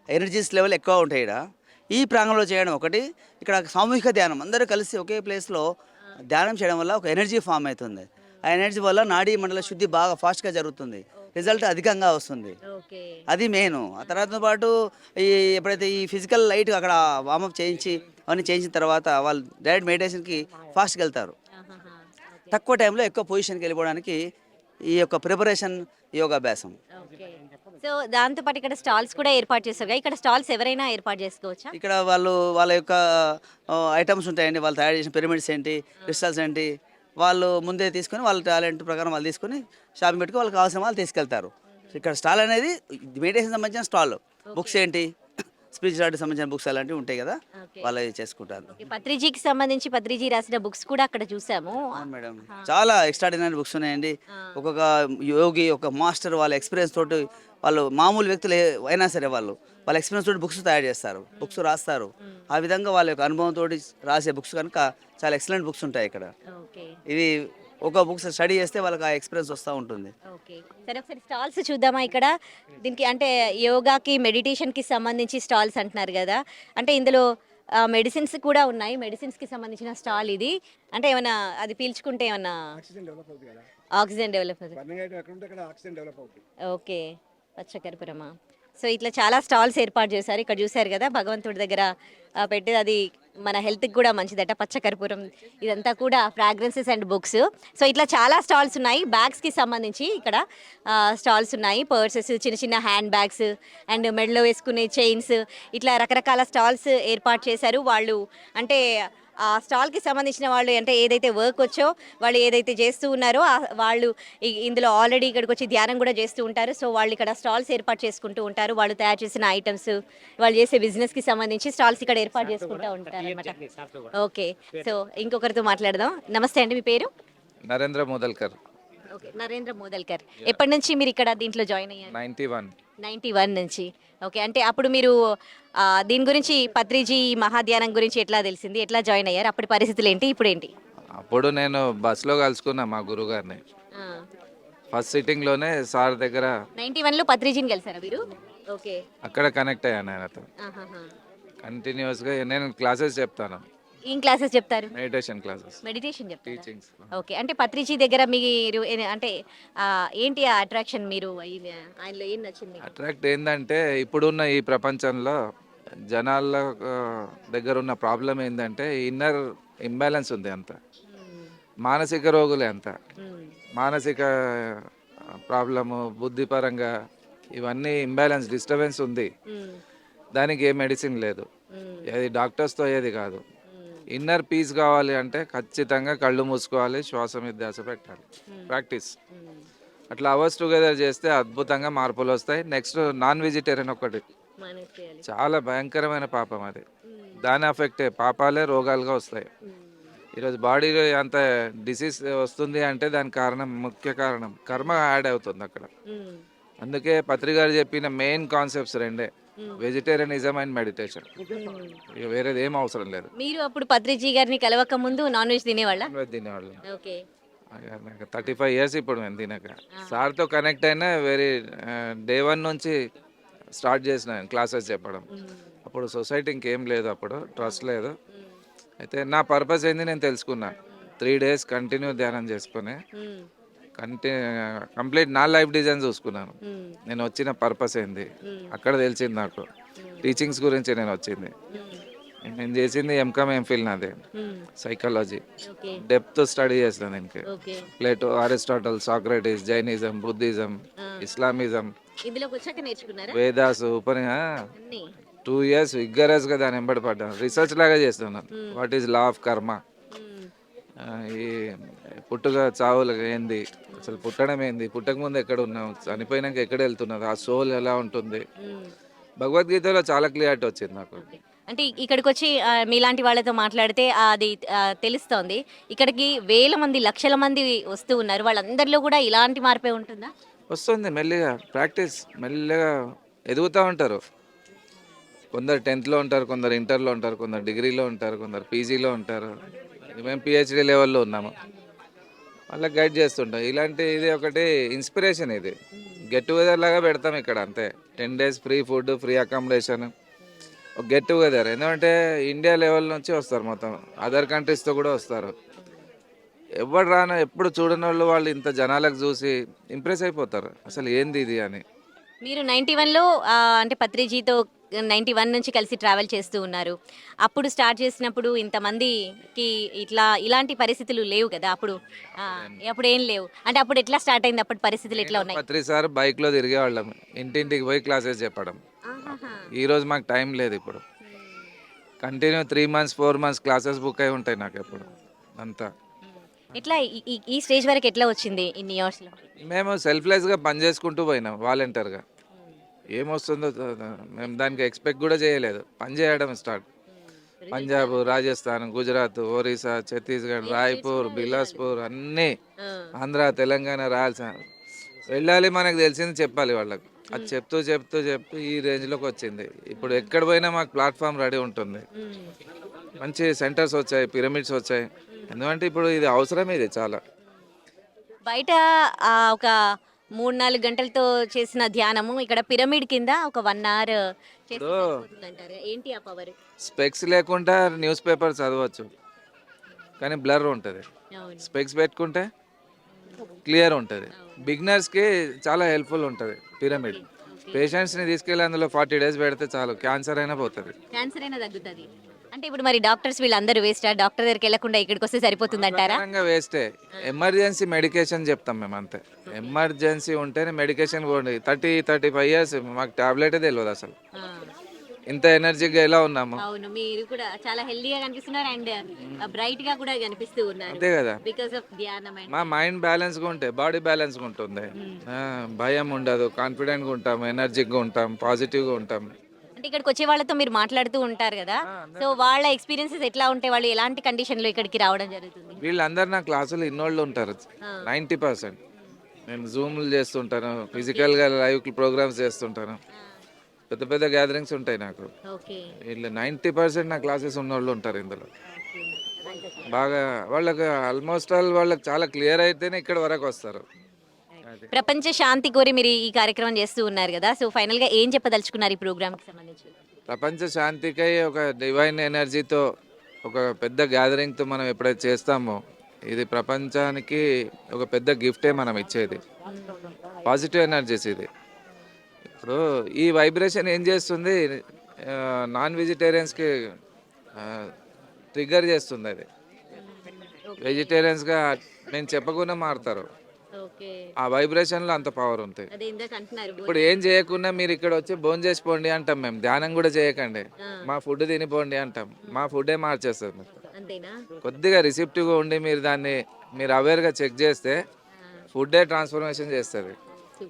G: ఎనర్జీస్ లెవెల్ ఎక్కువ ఉంటాయి ఇక్కడ. ఈ ప్రాంగణంలో చేయడం ఒకటి, ఇక్కడ సామూహిక ధ్యానం అందరూ కలిసి ఒకే ప్లేస్లో ధ్యానం చేయడం వల్ల ఒక ఎనర్జీ ఫామ్ అవుతుంది. ఆ ఎనర్జీ వల్ల నాడీ మండల శుద్ధి బాగా ఫాస్ట్గా జరుగుతుంది, రిజల్ట్ అధికంగా వస్తుంది. అది మెయిన్. ఆ తర్వాత పాటు ఎప్పుడైతే ఈ ఫిజికల్ లైట్ అక్కడ వార్మప్ చేయించి అవన్నీ చేయించిన తర్వాత వాళ్ళు డైరెక్ట్ మెడిటేషన్కి ఫాస్ట్గా వెళ్తారు. తక్కువ టైంలో ఎక్కువ పొజిషన్కి వెళ్ళిపోవడానికి ఈ యొక్క ప్రిపరేషన్ యోగాభ్యాసం.
A: సో దాంతోపాటు ఇక్కడ స్టాల్స్ కూడా ఏర్పాటు చేస్తారు కదా. ఇక్కడ స్టాల్స్ ఎవరైనా ఏర్పాటు చేసుకోవచ్చా?
G: ఇక్కడ వాళ్ళ యొక్క ఐటమ్స్ ఉంటాయండి. వాళ్ళు తయారు చేసిన పిరమిడ్స్ ఏంటి, క్రిస్టల్స్ ఏంటి, వాళ్ళు ముందే తీసుకొని వాళ్ళ టాలెంట్ ప్రకారం వాళ్ళు తీసుకొని షాపింగ్ పెట్టుకుని వాళ్ళకి కావాల్సిన వాళ్ళు తీసుకెళ్తారు. ఇక్కడ స్టాల్ అనేది మెడిటేషన్ సంబంధించిన స్టాల్. బుక్స్ ఏంటి, స్పిరిచువాలిటీ సంబంధించిన బుక్స్ అలాంటివి ఉంటాయి కదా,
A: ఓకే.
G: వాళ్ళు చేసుకుంటారు.
A: ఓకే, పత్రిజీకి సంబంధించి పత్రిజీ రాసిన బుక్స్ కూడా అక్కడ చూసాము.
G: అవును మేడం, చాలా ఎక్స్ట్రాడినరీ బుక్స్ ఉన్నాయండి. ఒక్కొక్క యోగి, ఒక మాస్టర్ వాళ్ళ ఎక్స్పీరియన్స్ తోటి, వాళ్ళు మామూలు వ్యక్తులు అయినా సరే వాళ్ళ ఎక్స్పీరియన్స్ తోటి బుక్స్ తయారు చేస్తారు, బుక్స్ రాస్తారు. ఆ విధంగా వాళ్ళ యొక్క అనుభవంతో రాసే బుక్స్ కనుక చాలా ఎక్సలెంట్ బుక్స్ ఉంటాయి ఇక్కడ.
A: ఓకే.
G: ఇవి ఒక బుక్స్ స్టడీ చేస్తే వాళ్ళకి ఆ ఎక్స్పీరియన్స్ వస్తూ ఉంటుంది.
A: ఓకే, సరే ఒకసారి స్టాల్స్ చూద్దామా ఇక్కడ. దీనికి అంటే యోగాకి మెడిటేషన్కి సంబంధించి స్టాల్స్ అంటున్నారు కదా, అంటే ఇందులో మెడిసిన్స్ కూడా ఉన్నాయి. మెడిసిన్స్కి సంబంధించిన స్టాల్ ఇది. అంటే ఏమైనా అది పీల్చుకుంటే ఏమన్నా ఆక్సిజన్ డెవలప్ అవుతుంది. ఓకే, పచ్చకర్పూరమా. సో ఇట్లా చాలా స్టాల్స్ ఏర్పాటు చేశారు. ఇక్కడ చూశారు కదా, భగవంతుడి దగ్గర పెట్టేది అది మన హెల్త్కి కూడా మంచిదట, పచ్చకర్పూరం. ఇదంతా కూడా ఫ్రాగ్రెన్సెస్ అండ్ బుక్స్. సో ఇట్లా చాలా స్టాల్స్ ఉన్నాయి. బ్యాగ్స్కి సంబంధించి ఇక్కడ స్టాల్స్ ఉన్నాయి. పర్సెస్, చిన్న చిన్న హ్యాండ్ బ్యాగ్స్ అండ్ మెడలో వేసుకునే చైన్స్, ఇట్లా రకరకాల స్టాల్స్ ఏర్పాటు చేశారు వాళ్ళు. అంటే ఆ స్టాల్కి సంబంధించిన వాళ్ళు, అంటే ఏదైతే వర్క్ వచ్చో వాళ్ళు ఏదైతే చేస్తూ ఉన్నారో వాళ్ళు ఇందులో ఆల్రెడీ ఇక్కడికి వచ్చి ధ్యానం కూడా చేస్తూ ఉంటారు. సో వాళ్ళు ఇక్కడ స్టాల్స్ ఏర్పాటు చేసుకుంటూ ఉంటారు. వాళ్ళు తయారు చేసిన ఐటమ్స్, వాళ్ళు చేసే బిజినెస్కి సంబంధించి స్టాల్స్ ఇక్కడ ఏర్పాటు చేసుకుంటూ ఉంటారు అనమాట. ఓకే, సో ఇంకొకరితో మాట్లాడదాం. నమస్తే అండి, మీ పేరు?
H: నరేంద్ర మోదల్కర్.
A: ఓకే, నరేంద్ర మోదల్కర్. ఎప్పటి నుంచి మీరు ఇక్కడ దీంట్లో జాయిన్ అయ్యారు?
H: 91.
A: 91 నుంచి. ఓకే, అంటే అప్పుడు మీరు దీని గురించి పత్రిజీ మహాధ్యానం గురించి ఎట్లా తెలిసింది, ఎట్లా జాయిన్ అయ్యారు, అప్పటి పరిస్థితులు ఏంటి, ఇప్పుడు ఏంటి?
H: అప్పుడు నేను బస్సులో కలుసుకున్నా మా గురుగారిని. ఫస్ట్ సిట్టింగ్లోనే సార్ దగ్గర
A: 91లో పత్రిజీని కలిసారా మీరు? ఓకే.
H: అక్కడ కనెక్ట్ అయ్యాను ఆయనతో. కంటిన్యూస్గా నేను క్లాసెస్ చెప్తాను,
A: ఏం క్లాసెస్ చెప్తారు?
H: మెడిటేషన్ క్లాసెస్,
A: మెడిటేషన్ చెప్తారు.
H: టీచింగ్స్.
A: ఓకే, అంటే పత్రిజీ దగ్గర మీరు అంటే ఏంటి ఆ అట్రాక్షన్, మీరు ఆయనలో ఏం నచ్చింది?
H: అట్రాక్ట్ ఏంటంటే, ఇప్పుడున్న ఈ ప్రపంచంలో జనాల దగ్గర ఉన్న ప్రాబ్లం ఏంటంటే ఇన్నర్ ఇంబ్యాలెన్స్ ఉంది అంత. మానసిక రోగులే అంత. మానసిక ప్రాబ్లము, బుద్ధిపరంగా ఇవన్నీ ఇంబ్యాలెన్స్, డిస్టర్బెన్స్ ఉంది. దానికి ఏ మెడిసిన్ లేదు, అది డాక్టర్స్తో అయ్యేది కాదు. ఇన్నర్ పీస్ కావాలి అంటే ఖచ్చితంగా కళ్ళు మూసుకోవాలి, శ్వాస మీద ధ్యాస పెట్టాలి, ప్రాక్టీస్. అట్లా అవర్స్ టుగెదర్ చేస్తే అద్భుతంగా మార్పులు వస్తాయి. నెక్స్ట్ నాన్ వెజిటేరియన్ ఒకటి చాలా భయంకరమైన పాపం, అది దాని ఎఫెక్టే, పాపాలే రోగాలుగా వస్తాయి. ఈరోజు బాడీలో అంత డిసీజ్ వస్తుంది అంటే దానికి కారణం, ముఖ్య కారణం కర్మ యాడ్ అవుతుంది అక్కడ. అందుకే పత్రికారు చెప్పిన మెయిన్ కాన్సెప్ట్స్ రెండే, వెజిటేరియనిజం అండ్ మెడిటేషన్. ఇక వేరేది ఏం అవసరం లేదు.
A: మీరు అప్పుడు పత్రిజీ గారిని కలవక ముందు నాన్ వెజ్ తినేవాళ్ళ?
H: తినేవాళ్ళు.
A: ఓకే.
H: 35 years ఇప్పుడు నేను తినక. సార్తో కనెక్ట్ అయినా డే 1 నుంచి స్టార్ట్ చేసిన క్లాసెస్ చెప్పడం. అప్పుడు సొసైటీ ఇంకేం లేదు, అప్పుడు ట్రస్ట్ లేదు. అయితే నా పర్పస్ ఏంది నేను తెలుసుకున్నా. 3 days కంటిన్యూ ధ్యానం చేసుకుని కంప్లీట్ నా లైఫ్ డిజైన్ చూసుకున్నాను. నేను వచ్చిన పర్పస్ ఏంది అక్కడ తెలిసింది నాకు. టీచింగ్స్ గురించి నేను వచ్చింది. నేను చేసింది ఎంకామ్ ఎంఫిల్ నాది, సైకాలజీ. డెప్త్ స్టడీ చేస్తాను దీనికి. Plato, Aristotle, Socrates, Jainism, Buddhism, Islamism, Vedas, 2 years విగ్గరస్గా దాన్ని వెంబడి పడ్డాను. రీసెర్చ్ లాగా చేస్తున్నాను. వాట్ ఈజ్ లా ఆఫ్ కర్మ, ఈ పుట్టుక చావులు ఏంది, అసలు పుట్టడం ఏంది, పుట్టక ముందు ఎక్కడ ఉన్నాం, చనిపోయినాక ఎక్కడ వెళ్తున్నది, ఆ సోల్ ఎలా ఉంటుంది. భగవద్గీతలో చాలా క్లియారిటీ వచ్చింది నాకు.
A: అంటే ఇక్కడికి వచ్చి మీలాంటి వాళ్ళతో మాట్లాడితే అది తెలుస్తోంది. ఇక్కడికి వేల మంది, లక్షల మంది వస్తూ ఉన్నారు. వాళ్ళందరిలో కూడా ఇలాంటి మార్పే ఉంటుందా?
H: వస్తుంది మెల్లిగా, ప్రాక్టీస్ మెల్లిగా ఎదుగుతూ ఉంటారు. కొందరు 10th లో ఉంటారు, కొందరు ఇంటర్లో ఉంటారు, కొందరు డిగ్రీలో ఉంటారు, కొందరు పీజీలో ఉంటారు. మేము PhD లెవెల్లో ఉన్నాము. వాళ్ళకి గైడ్ చేస్తుంటాం. ఇలాంటి ఇది ఒకటి ఇన్స్పిరేషన్. ఇది గెట్ టుగెదర్ లాగా పెడతాం ఇక్కడ, అంతే. 10 days free food, free accommodation, ఒక గెట్ టుగెదర్. ఎందుకంటే ఇండియా లెవెల్ నుంచి వస్తారు, మొత్తం అదర్ కంట్రీస్తో కూడా వస్తారు. ఎవరు రాను, ఎప్పుడు చూడని వాళ్ళు ఇంత జనాలకు చూసి ఇంప్రెస్ అయిపోతారు, అసలు ఏంది ఇది అని.
A: మీరు 91లో అంటే పత్రిజీతో 91 నుంచి కలిసి ట్రావెల్ చేస్తూ ఉన్నారు. అప్పుడు స్టార్ట్ చేసినప్పుడు ఇంతమందికి ఇలాంటి పరిస్థితులు లేవు కదా, అప్పుడు ఏం లేవు. అంటే అప్పుడు ఎట్లా స్టార్ట్ అయింది, అప్పుడు పరిస్థితులు ఎట్లా ఉన్నాయి?
H: ప్రతిసారి బైక్లో తిరిగేవాళ్ళం, ఇంటింటికి పోయి క్లాసెస్ చెప్పడం. ఈరోజు మాకు టైం లేదు. ఇప్పుడు continue 3 months 4 months classes book అయి ఉంటాయి నాకు ఎప్పుడు అంతా.
A: ఎట్లా ఈ స్టేజ్ వరకు ఎట్లా వచ్చింది ఇన్ని ఇయర్స్లో?
H: మేము సెల్ఫ్లెస్గా పని చేసుకుంటూ పోయినాం, వాలంటీర్గా. ఏమొస్తుందో మేము దానికి ఎక్స్పెక్ట్ కూడా చేయలేదు. పని చేయడం స్టార్ట్. పంజాబ్, రాజస్థాన్, గుజరాత్, ఒరిస్సా, ఛత్తీస్గఢ్, రాయ్పూర్, బిలాస్పూర్ అన్నీ, ఆంధ్ర, తెలంగాణ, రాయలసీమ వెళ్ళాలి. మనకు తెలిసింది చెప్పాలి వాళ్ళకి. అది చెప్తూ చెప్తూ చెప్తూ ఈ రేంజ్లోకి వచ్చింది. ఇప్పుడు ఎక్కడ పోయినా మాకు ప్లాట్ఫామ్ రెడీ ఉంటుంది. మంచి సెంటర్స్ వచ్చాయి, పిరమిడ్స్ వచ్చాయి. ఎందుకంటే ఇప్పుడు ఇది అవసరం, ఇది చాలా.
A: బయట ఒక 3-4 గంటలతో చేసిన ధ్యానము ఇక్కడ పిరమిడ్ కింద ఒక 1 అవర్ చేస్తే సరిపోతుందంటారు. ఏంటి ఆ పవర్?
H: స్పెక్స్ లేకుండా న్యూస్ పేపర్ చదవచ్చు, కానీ బ్లర్ ఉంటుంది.
A: అవును.
H: స్పెక్స్ పెట్టుకుంటే క్లియర్ ఉంటుంది. బిగినర్స్కి చాలా హెల్ప్ఫుల్ ఉంటుంది పిరమిడ్. పేషెంట్స్ని తీసుకెళ్ళి అందులో 40 డేస్ పెడితే చాలు, క్యాన్సర్ అయినా పోతుంది.
A: క్యాన్సర్ అయినా తగ్గుతుంది. అంటే ఇప్పుడు మరి డాక్టర్స్ వీళ్ళందరూ వేస్టా? డాక్టర్ దగ్గరికి వెళ్లకుండా ఇక్కడికి వస్తే సరిపోతుందంటారా?
H: వేస్టే. ఎమర్జెన్సీ మెడికేషన్ చెప్తాం మేము, అంతే. ఎమర్జెన్సీ ఉంటేనే మెడికేషన్ పోండి. 35 ఇయర్స్ మాకు టాబ్లెటే తెలియదు అసలు. ఇంత ఎనర్జీగా ఎలా ఉన్నాము.
A: అవును, మీరు కూడా చాలా హెల్దీగా కనిపిస్తున్నారు అండ్ బ్రైట్ గా కూడా కనిపిస్తూ ఉన్నారు.
H: అంతే కదా,
A: బికాస్ ఆఫ్ ధ్యానం.
H: మా మైండ్ బ్యాలెన్స్గా ఉంటే బాడీ బ్యాలెన్స్గా ఉంటుంది. భయం ఉండదు, కాన్ఫిడెంట్గా ఉంటాం, ఎనర్జిక్గా ఉంటాం, పాజిటివ్గా ఉంటాం.
A: అంటే ఇక్కడికి వచ్చే వాళ్ళతో మీరు మాట్లాడుతూ ఉంటారు కదా, సో వాళ్ళ ఎక్స్పీరియన్సెస్ ఎట్లా ఉంటాయి? వాళ్ళు ఎలాంటి కండిషన్ లో ఇక్కడికి రావడం జరుగుతుంది?
H: వీళ్ళందరూ నా క్లాసులు ఇన్నోళ్ళు ఉంటారు. 90% నేను జూమ్లు చేస్తుంటాను, ఫిజికల్గా లైవ్ ప్రోగ్రామ్స్ చేస్తుంటాను. పెద్ద పెద్ద గ్యాదరింగ్స్ ఉంటాయి నాకు.
A: ఓకే.
H: వీళ్ళు 90% నా క్లాసెస్ ఉన్నోళ్ళు ఉంటారు ఇందులో. బాగా వాళ్ళకి ఆల్మోస్ట్ ఆల్ వాళ్ళకి చాలా క్లియర్ అయితేనే ఇక్కడ వరకు వస్తారు.
A: ప్రపంచ శాంతి కోరి మీరు ఈ కార్యక్రమం చేస్తూ ఉన్నారు కదా, సో ఫైనల్ గా ఏం చెప్పదలుచుకున్నారు ఈ ప్రోగ్రామ్ కి సంబంధించి?
H: ప్రపంచ శాంతికై ఒక డివైన్ ఎనర్జీతో, ఒక పెద్ద గ్యాదరింగ్తో మనం ఎప్పుడైతే చేస్తామో, ఇది ప్రపంచానికి ఒక పెద్ద గిఫ్టే మనం ఇచ్చేది. పాజిటివ్ ఎనర్జీస్ ఇది. ఇప్పుడు ఈ వైబ్రేషన్ ఏం చేస్తుంది, నాన్ వెజిటేరియన్స్కి ట్రిగ్గర్ చేస్తుంది. అది వెజిటేరియన్స్గా మేము చెప్పకుండా మారుతారు. ఆ వైబ్రేషన్లో అంత పవర్ ఉంటుంది. ఇప్పుడు ఏం చేయకుండా మీరు ఇక్కడ వచ్చి భోజనం చేసిపోండి అంటాం మేము, ధ్యానం కూడా చేయకండి, మా ఫుడ్ తినిపోండి అంటాం. మా ఫుడ్డే మార్చేస్తుంది మీకు. కొద్దిగా రిసెప్టివ్గా ఉండి మీరు దాన్ని మీరు అవేర్గా చెక్ చేస్తే ఫుడ్డే ట్రాన్స్ఫర్మేషన్ చేస్తుంది.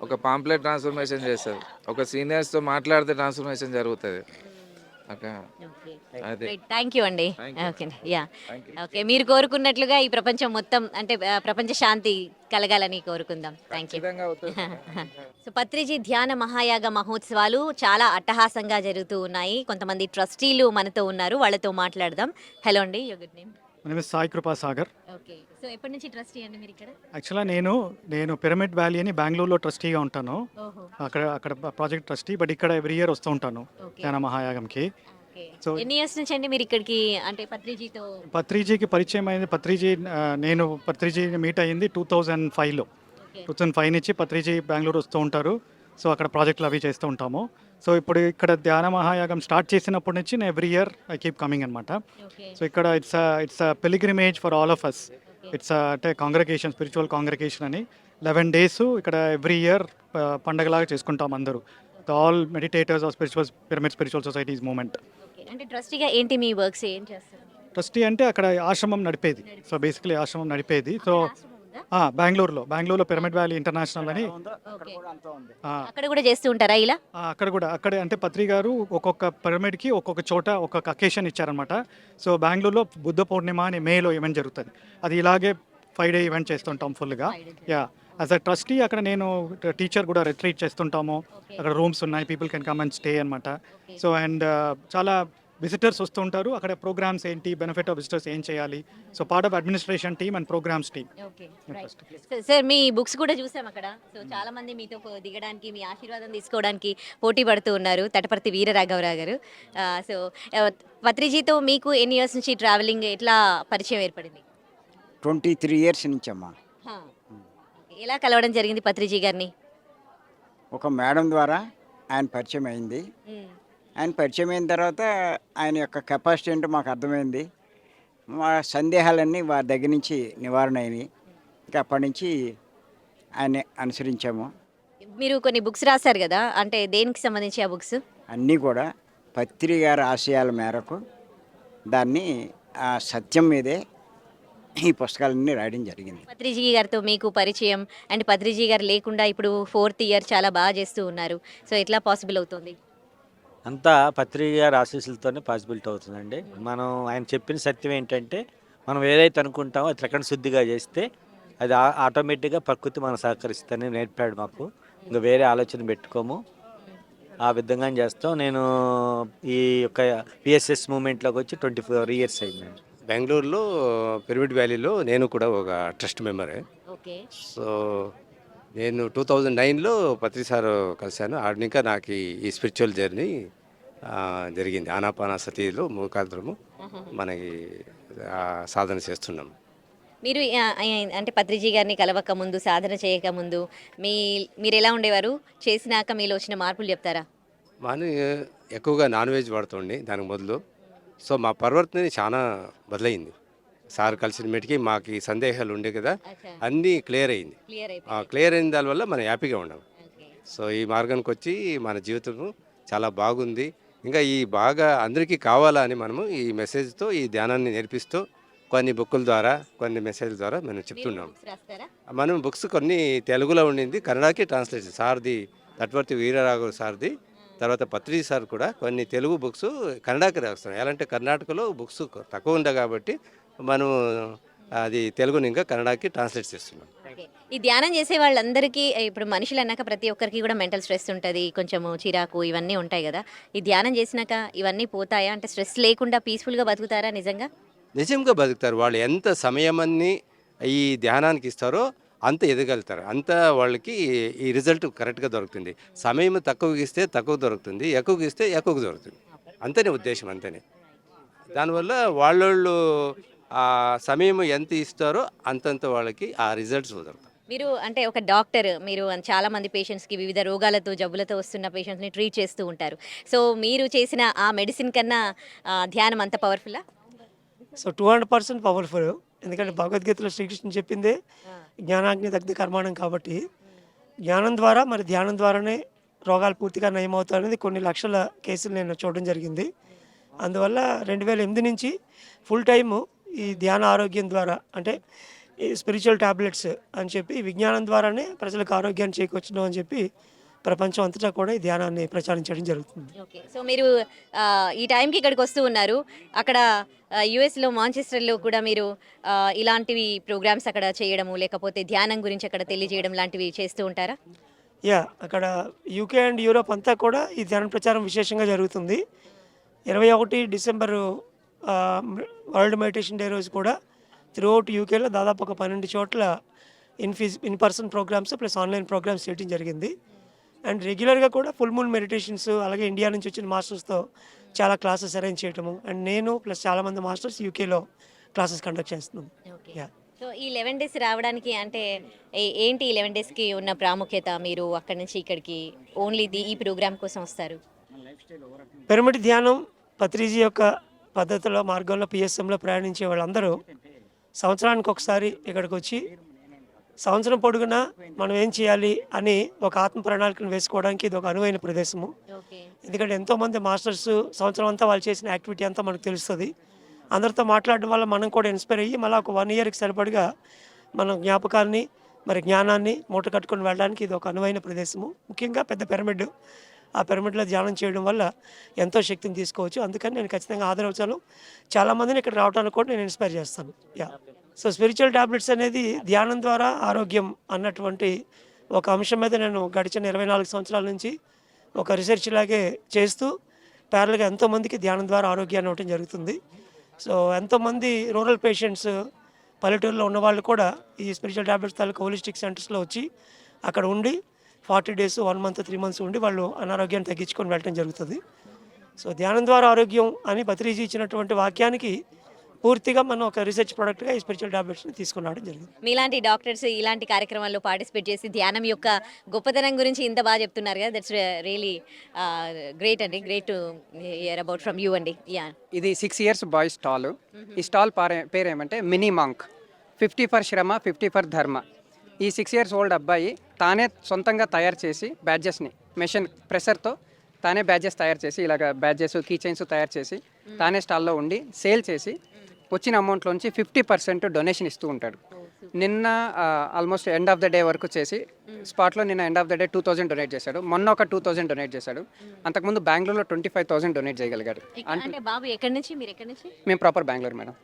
H: ఒక పాంప్లెట్ ట్రాన్స్ఫర్మేషన్ చేస్తుంది, ఒక సీనియర్స్తో మాట్లాడితే ట్రాన్స్ఫర్మేషన్ జరుగుతుంది.
A: థ్యాంక్ యూ అండి. Okay, yeah, okay. మీరు కోరుకున్నట్లుగా ఈ ప్రపంచం మొత్తం అంటే ప్రపంచ శాంతి కలగాలని కోరుకుందాం. Thank you. సో పత్రిజీ ధ్యాన మహాయాగ మహోత్సవాలు చాలా అట్టహాసంగా జరుగుతూ ఉన్నాయి. కొంతమంది ట్రస్టీలు మనతో ఉన్నారు, వాళ్ళతో మాట్లాడదాం. హలో అండి, యువర్ గుడ్ నేమ్?
I: నేను సాయి కృపా సాగర్.
A: ఓకే, సో ఎప్పటి నుంచి ట్రస్టీ అండి మీరు ఇక్కడ?
I: యాక్చువల్గా నేను పిరమిడ్ వ్యాలీ అని బెంగళూరులో ట్రస్టీగా ఉంటాను. అక్కడ ప్రాజెక్ట్ ట్రస్టీ, బట్ ఇక్కడ ఎవ్రీ ఇయర్ వస్తూ ఉంటాను ధ్యాన మహాయాగంకి.
A: సో ఎన్ని ఇయర్స్ నుంచి అండి మీరు ఇక్కడికి అంటే
I: పత్రిజీకి పరిచయం అయింది? నేను పత్రిజీని మీట్ అయ్యింది 2005లో. 2005 నుంచి పత్రిజీ బెంగళూరు వస్తూ ఉంటారు. సో అక్కడ ప్రాజెక్టులు అవి చేస్తూ ఉంటాము. సో ఇప్పుడు ఇక్కడ ధ్యాన మహాయాగం స్టార్ట్ చేసినప్పటి నుంచి నేను every year I keep coming అనమాట. సో ఇక్కడ it's a pilgrimage for all of us. It's అంటే కాంగ్రిగేషన్, స్పిరిచువల్ కాంగ్రిగేషన్ అని 11 days ఇక్కడ ఎవ్రీ ఇయర్ పండగలాగా చేసుకుంటాం అందరూ. All meditators of spiritual societies movement.
A: అంటే ట్రస్టీగా ఏంటి మీ వర్క్స్, ఏం చేస్తారు?
I: ట్రస్టీ అంటే అక్కడ ఆశ్రమం నడిపేది. సో బేసికలీ ఆశ్రమం నడిపేది. సో బెంగళూరులో పిరమిడ్ వ్యాలీ ఇంటర్నేషనల్ అని
A: అక్కడ కూడా చేస్తూ ఉంటారా ఇలా?
I: అక్కడ అంటే పత్రి గారు ఒక్కొక్క పిరమిడ్కి ఒక్కొక్క చోట ఒక్కొక్క అకేషన్ ఇచ్చారనమాట. సో బెంగళూరులో బుద్ధ పౌర్ణిమ అని మేలో ఈవెంట్ జరుగుతుంది. అది ఇలాగే 5 day ఈవెంట్ చేస్తుంటాం ఫుల్గా. యా, యాజ్ అ ట్రస్టీ అక్కడ నేను టీచర్ కూడా రిట్రీట్ చేస్తుంటాము. అక్కడ రూమ్స్ ఉన్నాయి, people can come and stay అనమాట. సో అండ్ చాలా విజిటర్స్ వస్తూ ఉంటారు. అక్కడ ప్రోగ్రామ్స్ ఏంటి, బెనిఫిట్ ఆఫ్ విజిటర్స్ ఏం చేయాలి. So part of administration team and programs team.
A: Sir మీ బుక్స్ కూడా చూసాం అక్కడ. సో చాలా మంది మీతో దిగడానికి, మీ ఆశీర్వాదం తీసుకోవడానికి పోటీ పడుతూ ఉన్నారు. తటపర్తి వీరరాఘవరావు గారు. సో పత్రిజీతో మీకు ఎన్ని ఇయర్స్ నుంచి ట్రావెలింగ్, ఎట్లా పరిచయం ఏర్పడింది?
J: 23 years నుంచి అమ్మా.
A: ఎలా కలవడం జరిగింది పత్రిజీ గారిని?
J: ఒక మేడం ద్వారా ఆయన పరిచయం అయింది. ఆయన పరిచయం అయిన తర్వాత ఆయన యొక్క కెపాసిటీ ఏంటో మాకు అర్థమైంది. మా సందేహాలన్నీ వారి దగ్గర నుంచి నివారణ అయినాయి. ఇంకా అప్పటి నుంచి ఆయన అనుసరించాము.
A: మీరు కొన్ని బుక్స్ రాశారు కదా, అంటే దేనికి సంబంధించి ఆ బుక్స్?
J: అన్నీ కూడా పత్రి గారి ఆశయాల మేరకు దాన్ని ఆ సత్యం మీదే ఈ పుస్తకాలన్నీ రాయడం జరిగింది.
A: పత్రిజీ గారితో మీకు పరిచయం అండ్ పత్రిజీ గారు లేకుండా ఇప్పుడు 4th ఇయర్ చాలా బాగా చేస్తూ ఉన్నారు. సో ఎట్లా పాసిబుల్ అవుతుంది?
K: అంతా పత్రిక గారి ఆశీస్సులతోనే పాసిబిలిటీ అవుతుందండి. మనం ఆయన చెప్పిన సత్యం ఏంటంటే మనం ఏదైతే అనుకుంటామో అది త్రికరణ శుద్ధిగా చేస్తే అది ఆటోమేటిక్గా ప్రకృతి మనం సహకరిస్తుందని నేర్పాడు మాకు. ఇంకా వేరే ఆలోచన పెట్టుకోము, ఆ విధంగా చేస్తాం. నేను ఈ యొక్క పిఎస్ఎస్ మూమెంట్లోకి వచ్చి 24 ఇయర్స్ అయిందండి.
L: బెంగళూరులో పిరమిడ్ వ్యాలీలో నేను కూడా ఒక ట్రస్ట్ మెంబరే.
A: ఓకే.
L: సో నేను 2009లో పత్రి సార్ కలిశాను. ఆడ ఇంకా నాకు ఈ స్పిరిచువల్ జర్నీ జరిగింది. ఆనాపానసతిలో ముఖాంతరము మనకి సాధన చేస్తున్నాం.
A: మీరు అంటే పత్రిజీ గారిని కలవక ముందు, సాధన చేయక ముందు మీరు ఎలా ఉండేవారు? చేసినాక మీలో వచ్చిన మార్పులు చెప్తారా?
L: మనం ఎక్కువగా నాన్ వెజ్ వాడుతుండే దానికి మొదలు. సో మా పరివర్తన చాలా బదులైంది. సార్ కలిసిన మీటికి మాకు ఈ సందేహాలు ఉండే కదా, అన్నీ క్లియర్ అయింది. క్లియర్ అయిన దానివల్ల మనం హ్యాపీగా ఉన్నాం. సో ఈ మార్గానికి వచ్చి మన జీవితం చాలా బాగుంది. ఇంకా ఈ బాగా అందరికీ కావాలా అని మనము ఈ మెసేజ్తో ఈ ధ్యానాన్ని నేర్పిస్తూ కొన్ని బుక్కుల ద్వారా, కొన్ని మెసేజ్ల ద్వారా మనం చెప్తున్నాం. మనం బుక్స్ కొన్ని తెలుగులో ఉండింది, కన్నడకి ట్రాన్స్లేషన్ సార్ది, తట్వర్తి వీరరాఘవ సార్ది, తర్వాత పత్రి సార్ కూడా కొన్ని తెలుగు బుక్స్ కన్నడకి రాస్తున్నాం. ఎలా అంటే కర్ణాటకలో బుక్స్ తక్కువ ఉంది కాబట్టి మనం అది తెలుగుని ఇంకా కన్నడకి ట్రాన్స్లేట్ చేస్తున్నాం.
A: ఈ ధ్యానం చేసే వాళ్ళందరికీ ఇప్పుడు మనుషులు అన్నాక ప్రతి ఒక్కరికి కూడా మెంటల్ స్ట్రెస్ ఉంటుంది, కొంచెము చిరాకు ఇవన్నీ ఉంటాయి కదా. ఈ ధ్యానం చేసినాక ఇవన్నీ పోతాయా? అంటే స్ట్రెస్ లేకుండా పీస్ఫుల్గా బతుకుతారా నిజంగా?
L: నిజంగా బతుకుతారు. వాళ్ళు ఎంత సమయమని ఈ ధ్యానానికి ఇస్తారో అంత ఎదగలుగుతారు, అంత వాళ్ళకి ఈ రిజల్ట్ కరెక్ట్గా దొరుకుతుంది. సమయం తక్కువకి ఇస్తే తక్కువ దొరుకుతుంది, ఎక్కువకి ఇస్తే ఎక్కువ దొరుకుతుంది. అంతనే ఉద్దేశం, అంతనే. దానివల్ల వాళ్ళు ఆ సమయం ఎంత ఇస్తారో అంతంత వాళ్ళకి ఆ రిజల్ట్స్ దొరుకుతాయి.
A: మీరు అంటే ఒక డాక్టర్, మీరు చాలా మంది పేషెంట్స్కి వివిధ రోగాలతో, జబ్బులతో వస్తున్న పేషెంట్స్ని ట్రీట్ చేస్తూ ఉంటారు. సో మీరు చేసిన ఆ మెడిసిన్ కన్నా ధ్యానం అంత పవర్ఫుల్లా?
M: So 200% powerful. ఎందుకంటే భగవద్గీతలో శ్రీకృష్ణుడు చెప్పిందే జ్ఞానాగ్ని దగ్ధ కర్మాణం కాబట్టి జ్ఞానం ద్వారా మరి ధ్యానం ద్వారానే రోగాలు పూర్తిగా నయమవుతాయి అనేది కొన్ని లక్షల కేసులు నేను చూడడం జరిగింది. అందువల్ల 2008 నుంచి ఫుల్ టైము ఈ ధ్యాన ఆరోగ్యం ద్వారా, అంటే ఈ స్పిరిచువల్ టాబ్లెట్స్ అని చెప్పి విజ్ఞానం ద్వారానే ప్రజలకు ఆరోగ్యాన్ని చేకూర్చడం అని చెప్పి ప్రపంచం అంతటా కూడా ఈ ధ్యానాన్ని ప్రచారం చేయడం జరుగుతుంది.
A: ఓకే. సో మీరు ఈ టైంకి ఇక్కడికి వస్తూ ఉన్నారు. అక్కడ యుఎస్లో మాంచెస్టర్లో కూడా మీరు ఇలాంటివి ప్రోగ్రామ్స్ అక్కడ చేయడము, లేకపోతే ధ్యానం గురించి అక్కడ తెలియజేయడం లాంటివి చేస్తూ ఉంటారా?
M: అక్కడ యూకే అండ్ యూరోప్ అంతా కూడా ఈ ధ్యాన ప్రచారం విశేషంగా జరుగుతుంది. 21 డిసెంబరు వరల్డ్ మెడిటేషన్ డే రోజు కూడా త్రూఅవుట్ యూకేలో దాదాపు ఒక 12 చోట్ల in person programs plus online programs చేయడం జరిగింది. అండ్ రెగ్యులర్గా కూడా ఫుల్ మూన్ మెడిటేషన్స్, అలాగే ఇండియా నుంచి వచ్చిన మాస్టర్స్తో చాలా క్లాసెస్ అరేంజ్ చేయటము, అండ్ నేను ప్లస్ చాలామంది మాస్టర్స్ యూకేలో క్లాసెస్ కండక్ట్ చేస్తున్నాం.
A: సో ఈ 11 డేస్ రావడానికి అంటే ఏంటి ఈ 11 డేస్కి ఉన్న ప్రాముఖ్యత? మీరు అక్కడి నుంచి ఇక్కడికి ఓన్లీ ఈ ప్రోగ్రామ్ కోసం వస్తారు?
M: పిరమిడ్ ధ్యానం పత్రిజీ యొక్క పద్ధతిలో, మార్గంలో, పిఎస్ఎంలో ప్రయాణించే వాళ్ళందరూ సంవత్సరానికి ఒకసారి ఇక్కడికి వచ్చి సంవత్సరం పొడుగునా మనం ఏం చేయాలి అని ఒక ఆత్మ ప్రణాళికను వేసుకోవడానికి ఇది ఒక అనువైన ప్రదేశము. ఎందుకంటే ఎంతోమంది మాస్టర్స్ సంవత్సరం అంతా వాళ్ళు చేసిన యాక్టివిటీ అంతా మనకు తెలుస్తుంది. అందరితో మాట్లాడడం వల్ల మనం కూడా ఇన్స్పైర్ అయ్యి మళ్ళీ ఒక 1 ఇయర్కి సరిపడిగా మన జ్ఞాపకాన్ని, మరి జ్ఞానాన్ని మూట కట్టుకొని వెళ్ళడానికి ఇది ఒక అనువైన ప్రదేశము. ముఖ్యంగా పెద్ద పిరమిడ్, ఆ పిరమిడ్లో ధ్యానం చేయడం వల్ల ఎంతో శక్తిని తీసుకోవచ్చు. అందుకని నేను ఖచ్చితంగా ఆదరించాను. చాలామందిని ఇక్కడ రావడానికి కూడా నేను ఇన్స్పైర్ చేస్తాను. సో స్పిరిచువల్ టాబ్లెట్స్ అనేది ధ్యానం ద్వారా ఆరోగ్యం అన్నటువంటి ఒక అంశం మీద నేను గడిచిన 24 సంవత్సరాల నుంచి ఒక రీసెర్చ్ లాగే చేస్తూ ప్యారల్గా ఎంతోమందికి ధ్యానం ద్వారా ఆరోగ్యాన్ని ఇవ్వడం జరుగుతుంది. సో ఎంతోమంది రూరల్ పేషెంట్స్, పల్లెటూరులో ఉన్న వాళ్ళు కూడా ఈ స్పిరిచువల్ టాబ్లెట్స్ తాలూకు హోలిస్టిక్ సెంటర్స్లో వచ్చి అక్కడ ఉండి 40 డేస్, 1 మంత్, 3 మంత్స్ ఉండి వాళ్ళు అనారోగ్యాన్ని తగ్గించుకొని వెళ్ళటం జరుగుతుంది. సో ధ్యానం ద్వారా ఆరోగ్యం అని పత్రిజీ ఇచ్చినటువంటి వాక్యానికి పూర్తిగా మనం ఒక రీసెర్చ్ ప్రోడక్ట్గా ఈ స్పిరిచువల్ టాబ్లెట్స్ని తీసుకురావడం జరిగింది.
A: మీలాంటి డాక్టర్స్ ఇలాంటి కార్యక్రమాల్లో పార్టిసిపేట్ చేసి ధ్యానం యొక్క గొప్పతనం గురించి ఇంత బాగా చెప్తున్నారు కదా, దట్స్ రియలీ గ్రేట్ అండి. Great to hear about from you అండి.
N: ఇది 6 ఇయర్స్ బాయ్ స్టాల్. ఈ స్టాల్ పేరు ఏమంటే మినీ మాంక్, 50 ఫర్ శ్రమ, 50 ఫర్ ధర్మ. ఈ 6 ఇయర్స్ ఓల్డ్ అబ్బాయి తానే సొంతంగా తయారు చేసి బ్యాడ్జెస్ని మెషిన్ ప్రెషర్తో తానే బ్యాడ్జెస్ తయారు చేసి, ఇలాగ బ్యాడ్జెస్, కీ చైన్స్ తయారు చేసి తానే స్టాల్లో ఉండి సేల్ చేసి వచ్చిన అమౌంట్లోంచి 50% డొనేషన్ ఇస్తూ ఉంటాడు. నిన్న almost end of the day వరకు చేసి స్పాట్లో నిన్న end of the day 2000 donate చేశాడు. మొన్న ఒక 2000 డొనేట్ చేశాడు. అంతకుముందు బెంగళూరులో 25,000 డొనేట్ చేయగలిగాడు.
A: అంటే బాబు ఎక్కడి నుంచి, మీరు ఎక్కడి నుంచి?
N: మేము proper Bengaluru madam.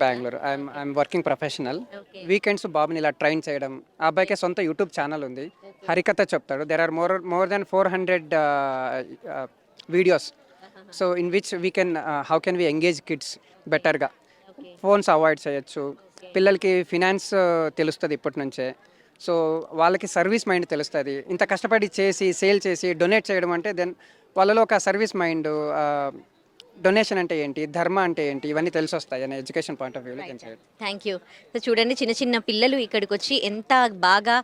N: Bengaluru. I'm working professional. Weekends బాబుని ఇలా ట్రైన్ చేయడం. ఆ అబ్బాయికి సొంత యూట్యూబ్ ఛానల్ ఉంది, హరికథ చెప్తాడు. There are more than 400 videos. So in which we can how can we engage kids బెటర్గా. ఫోన్స్ అవాయిడ్ చేయొచ్చు, పిల్లలకి ఫినాన్స్ తెలుస్తుంది ఇప్పటి నుంచే. సో వాళ్ళకి సర్వీస్ మైండ్ తెలుస్తుంది. ఇంత కష్టపడి చేసి సేల్ చేసి డొనేట్ చేయడం అంటే దెన్ వాళ్ళలో ఒక సర్వీస్ మైండ్, డొనేషన్ అంటే ఏంటి, ధర్మ అంటే ఏంటి, ఇవన్నీ తెలిసి వస్తాయి అనే ఎడ్యుకేషన్ పాయింట్ ఆఫ్ వ్యూలో can say.
A: Thank you. So చూడండి, చిన్న చిన్న పిల్లలు ఇక్కడికి వచ్చి ఎంత బాగా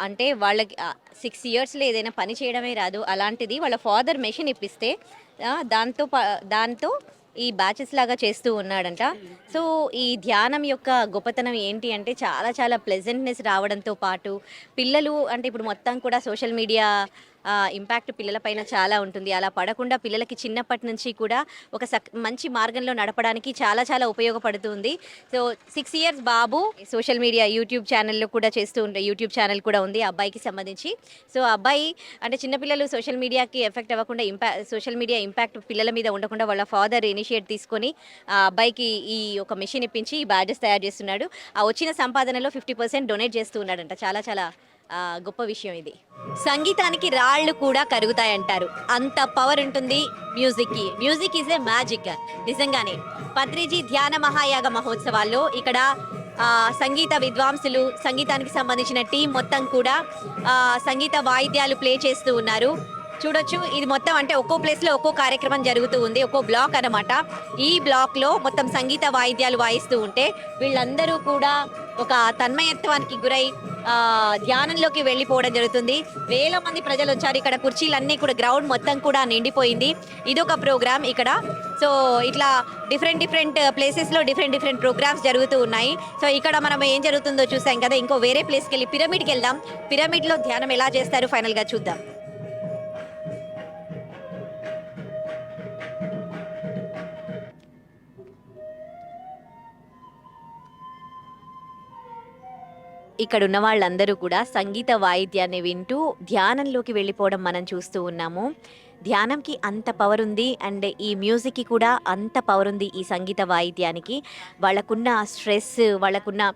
A: అంటే వాళ్ళకి 6 ఇయర్స్లో ఏదైనా పని చేయడమే రాదు, అలాంటిది వాళ్ళ ఫాదర్ మెషిన్ ఇప్పిస్తే దాంతో ఈ బ్యాచెస్ లాగా చేస్తూ ఉన్నాడంట. సో ఈ ధ్యానం యొక్క గొప్పతనం ఏంటి అంటే చాలా చాలా ప్లెజెంట్నెస్ రావడంతో పాటు పిల్లలు అంటే ఇప్పుడు మొత్తం కూడా సోషల్ మీడియా ఇంపాక్ట్ పిల్లలపైన చాలా ఉంటుంది. అలా పడకుండా పిల్లలకి చిన్నప్పటి నుంచి కూడా ఒక మంచి మార్గంలో నడపడానికి చాలా చాలా ఉపయోగపడుతుంది. సో 6 ఇయర్స్ బాబు సోషల్ మీడియా యూట్యూబ్ ఛానల్లో కూడా చేస్తూ ఉంటాయి. యూట్యూబ్ ఛానల్ కూడా ఉంది ఆ అబ్బాయికి సంబంధించి. సో అబ్బాయి అంటే చిన్నపిల్లలు సోషల్ మీడియాకి ఎఫెక్ట్ అవ్వకుండా సోషల్ మీడియా ఇంపాక్ట్ పిల్లల మీద ఉండకుండా వాళ్ళ ఫాదర్ ఇనిషియేట్ తీసుకొని ఆ అబ్బాయికి ఈ ఒక మెషిన్ ఇప్పించి ఈ బ్యాడ్జెస్ తయారు చేస్తున్నాడు. ఆ వచ్చిన సంపాదనలో 50% డొనేట్ చేస్తూ ఉన్నాడంట. చాలా చాలా గొప్ప విషయం ఇది. సంగీతానికి రాళ్ళు కూడా కరుగుతాయంటారు, అంత పవర్ ఉంటుంది మ్యూజిక్కి. Music is a magic. నిజంగానే పత్రిజీ ధ్యాన మహాయాగ మహోత్సవాల్లో ఇక్కడ సంగీత విద్వాంసులు, సంగీతానికి సంబంధించిన టీం మొత్తం కూడా సంగీత వాయిద్యాలు ప్లే చేస్తూ ఉన్నారు. చూడొచ్చు, ఇది మొత్తం అంటే ఒక్కో ప్లేస్లో ఒక్కో కార్యక్రమం జరుగుతూ ఉంది, ఒక్కో బ్లాక్ అన్నమాట. ఈ బ్లాక్లో మొత్తం సంగీత వాయిద్యాలు వాయిస్తూ ఉంటే వీళ్ళందరూ కూడా ఒక తన్మయత్వానికి గురై ధ్యానంలోకి వెళ్ళిపోవడం జరుగుతుంది. వేల మంది ప్రజలు వచ్చారు. ఇక్కడ కుర్చీలన్నీ కూడా గ్రౌండ్ మొత్తం కూడా నిండిపోయింది. ఇదొక ప్రోగ్రామ్ ఇక్కడ. సో ఇట్లా డిఫరెంట్ ప్లేసెస్లో డిఫరెంట్ ప్రోగ్రామ్స్ జరుగుతూ ఉన్నాయి. సో ఇక్కడ మనం ఏం జరుగుతుందో చూసాం కదా. ఇంకో వేరే ప్లేస్కి వెళ్ళి పిరమిడ్కి వెళ్దాం. పిరమిడ్లో ధ్యానం ఎలా చేస్తారు ఫైనల్గా చూద్దాం. ఇక్కడ ఉన్న వాళ్ళందరూ కూడా సంగీత వాయిద్యాన్ని వింటూ ధ్యానంలోకి వెళ్ళిపోవడం మనం చూస్తూ ఉన్నాము. ధ్యానంకి అంత పవర్ ఉంది, అండ్ ఈ మ్యూజిక్కి కూడా అంత పవర్ ఉంది. ఈ సంగీత వాయిద్యానికి వాళ్ళకున్న స్ట్రెస్, వాళ్ళకున్న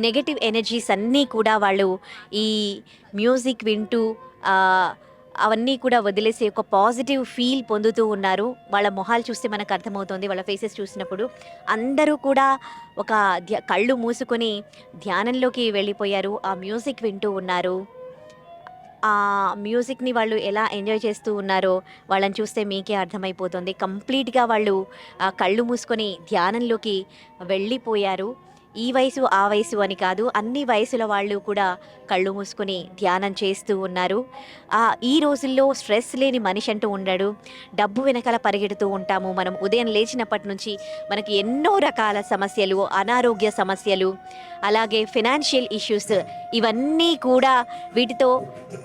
A: నెగటివ్ ఎనర్జీస్ అన్నీ కూడా వాళ్ళు ఈ మ్యూజిక్ వింటూ అవన్నీ కూడా వదిలేసి ఒక పాజిటివ్ ఫీల్ పొందుతూ ఉన్నారు. వాళ్ళ మొహాలు చూస్తే మనకు అర్థమవుతుంది, వాళ్ళ ఫేసెస్ చూసినప్పుడు అందరూ కూడా ఒక కళ్ళు మూసుకొని ధ్యానంలోకి వెళ్ళిపోయారు. ఆ మ్యూజిక్ వింటూ ఉన్నారు. ఆ మ్యూజిక్ని వాళ్ళు ఎలా ఎంజాయ్ చేస్తూ ఉన్నారో వాళ్ళని చూస్తే మీకే అర్థమైపోతుంది. కంప్లీట్గా వాళ్ళు కళ్ళు మూసుకొని ధ్యానంలోకి వెళ్ళిపోయారు. ఈ వయసు ఆ వయసు అని కాదు, అన్ని వయసుల వాళ్ళు కూడా కళ్ళు మూసుకొని ధ్యానం చేస్తూ ఉన్నారు. ఈ రోజుల్లో స్ట్రెస్ లేని మనిషి అంటూ ఉండడు. డబ్బు వెనకాల పరిగెడుతూ ఉంటాము. మనం ఉదయం లేచినప్పటి నుంచి మనకి ఎన్నో రకాల సమస్యలు, అనారోగ్య సమస్యలు, అలాగే ఫినాన్షియల్ ఇష్యూస్, ఇవన్నీ కూడా వీటితో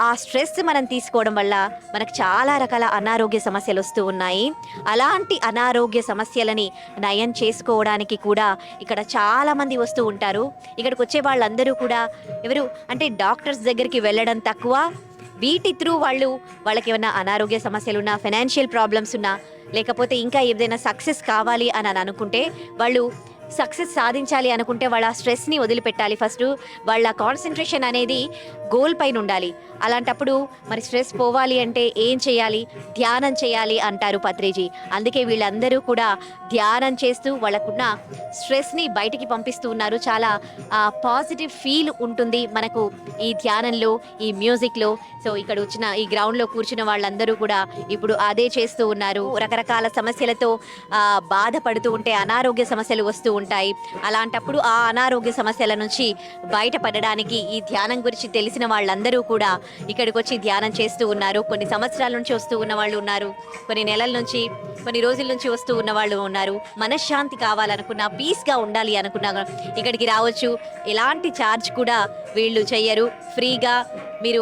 A: ఆ స్ట్రెస్ మనం తీసుకోవడం వల్ల మనకు చాలా రకాల అనారోగ్య సమస్యలు వస్తూ ఉన్నాయి. అలాంటి అనారోగ్య సమస్యలని నయం చేసుకోవడానికి కూడా ఇక్కడ చాలామంది వస్తూ ఉంటారు. ఇక్కడికి వచ్చే వాళ్ళందరూ కూడా ఎవరు అంటే డాక్టర్స్ దగ్గరికి వెళ్ళడం తక్కువ, వీటి త్రూ వాళ్ళకి ఏమైనా అనారోగ్య సమస్యలు ఉన్నా, ఫైనాన్షియల్ ప్రాబ్లమ్స్ ఉన్నా, లేకపోతే ఇంకా ఏదైనా సక్సెస్ కావాలి అని అనుకుంటే, వాళ్ళు సక్సెస్ సాధించాలి అనుకుంటే వాళ్ళ స్ట్రెస్ని వదిలిపెట్టాలి. ఫస్ట్ వాళ్ళ కాన్సన్ట్రేషన్ అనేది గోల్ పైన ఉండాలి. అలాంటప్పుడు మరి స్ట్రెస్ పోవాలి అంటే ఏం చేయాలి? ధ్యానం చేయాలి అంటారు పత్రిజీ. అందుకే వీళ్ళందరూ కూడా ధ్యానం చేస్తూ వాళ్ళకున్న స్ట్రెస్ని బయటికి పంపిస్తూ ఉన్నారు. చాలా పాజిటివ్ ఫీల్ ఉంటుంది మనకు ఈ ధ్యానంలో, ఈ మ్యూజిక్లో. సో ఇక్కడ వచ్చిన ఈ గ్రౌండ్లో కూర్చున్న వాళ్ళందరూ కూడా ఇప్పుడు అదే చేస్తూ ఉన్నారు. రకరకాల సమస్యలతో బాధపడుతూ ఉంటే అనారోగ్య సమస్యలు వస్తూ ఉంటాయి. అలాంటప్పుడు ఆ అనారోగ్య సమస్యల నుంచి బయటపడడానికి ఈ ధ్యానం గురించి తెలిసిన వాళ్ళందరూ కూడా ఇక్కడికి వచ్చి ధ్యానం చేస్తూ ఉన్నారు. కొన్ని సంవత్సరాల నుంచి వస్తూ ఉన్న వాళ్ళు ఉన్నారు, కొన్ని నెలల నుంచి, కొన్ని రోజుల నుంచి వస్తూ ఉన్న వాళ్ళు ఉన్నారు. మనశ్శాంతి కావాలనుకున్నా, పీస్గా ఉండాలి అనుకున్నా ఇక్కడికి రావచ్చు. ఎలాంటి ఛార్జ్ కూడా వీళ్ళు చెయ్యరు. ఫ్రీగా మీరు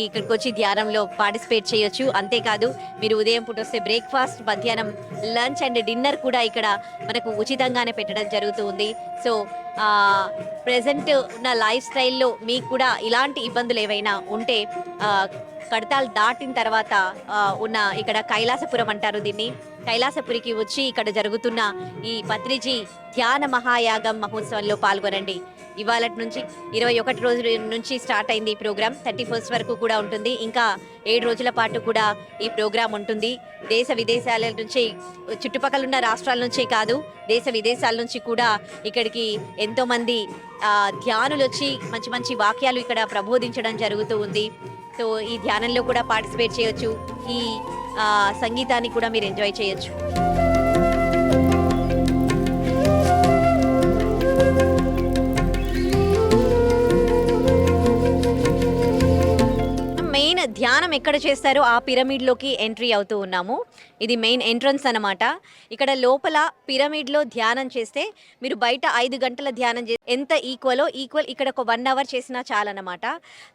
A: ఇక్కడికి వచ్చి ధ్యానంలో పార్టిసిపేట్ చేయొచ్చు. అంతేకాదు మీరు ఉదయం పూట వస్తే బ్రేక్ఫాస్ట్, మధ్యాహ్నం లంచ్ అండ్ డిన్నర్ కూడా ఇక్కడ మనకు ఉచితంగానే పెట్టడం జరుగుతూ ఉంది. సో ప్రెజెంట్ ఉన్న లైఫ్ స్టైల్లో మీకు కూడా ఇలాంటి ఇబ్బందులు ఏవైనా ఉంటే కడతాల్ దాటిన తర్వాత ఉన్న ఇక్కడ కైలాసపురం అంటారు దీన్ని, కైలాసపురికి వచ్చి ఇక్కడ జరుగుతున్న ఈ పత్రిజీ ధ్యాన మహాయాగం మహోత్సవంలో పాల్గొనండి. ఇవాళ నుంచి 21 రోజుల నుంచి స్టార్ట్ అయింది ఈ ప్రోగ్రామ్. 31st వరకు కూడా ఉంటుంది. ఇంకా 7 రోజుల పాటు కూడా ఈ ప్రోగ్రామ్ ఉంటుంది. దేశ విదేశాల నుంచి, చుట్టుపక్కల ఉన్న రాష్ట్రాల నుంచే కాదు, దేశ విదేశాల నుంచి కూడా ఇక్కడికి ఎంతోమంది ధ్యానులు వచ్చి మంచి మంచి వాక్యాలు ఇక్కడ ప్రబోధించడం జరుగుతూ ఉంది. సో ఈ ధ్యానంలో కూడా పార్టిసిపేట్ చేయొచ్చు. ఈ సంగీతాన్ని కూడా మీరు ఎంజాయ్ చేయొచ్చు. మెయిన్ ధ్యానం ఎక్కడ చేస్తారో ఆ పిరమిడ్లోకి ఎంట్రీ అవుతూ ఉన్నాము. ఇది మెయిన్ ఎంట్రన్స్ అన్నమాట. ఇక్కడ లోపల పిరమిడ్లో ధ్యానం చేస్తే మీరు బయట 5 గంటల ధ్యానం ఎంత ఈక్వల్ ఇక్కడ ఒక 1 అవర్ చేసినా చాలన్నమాట.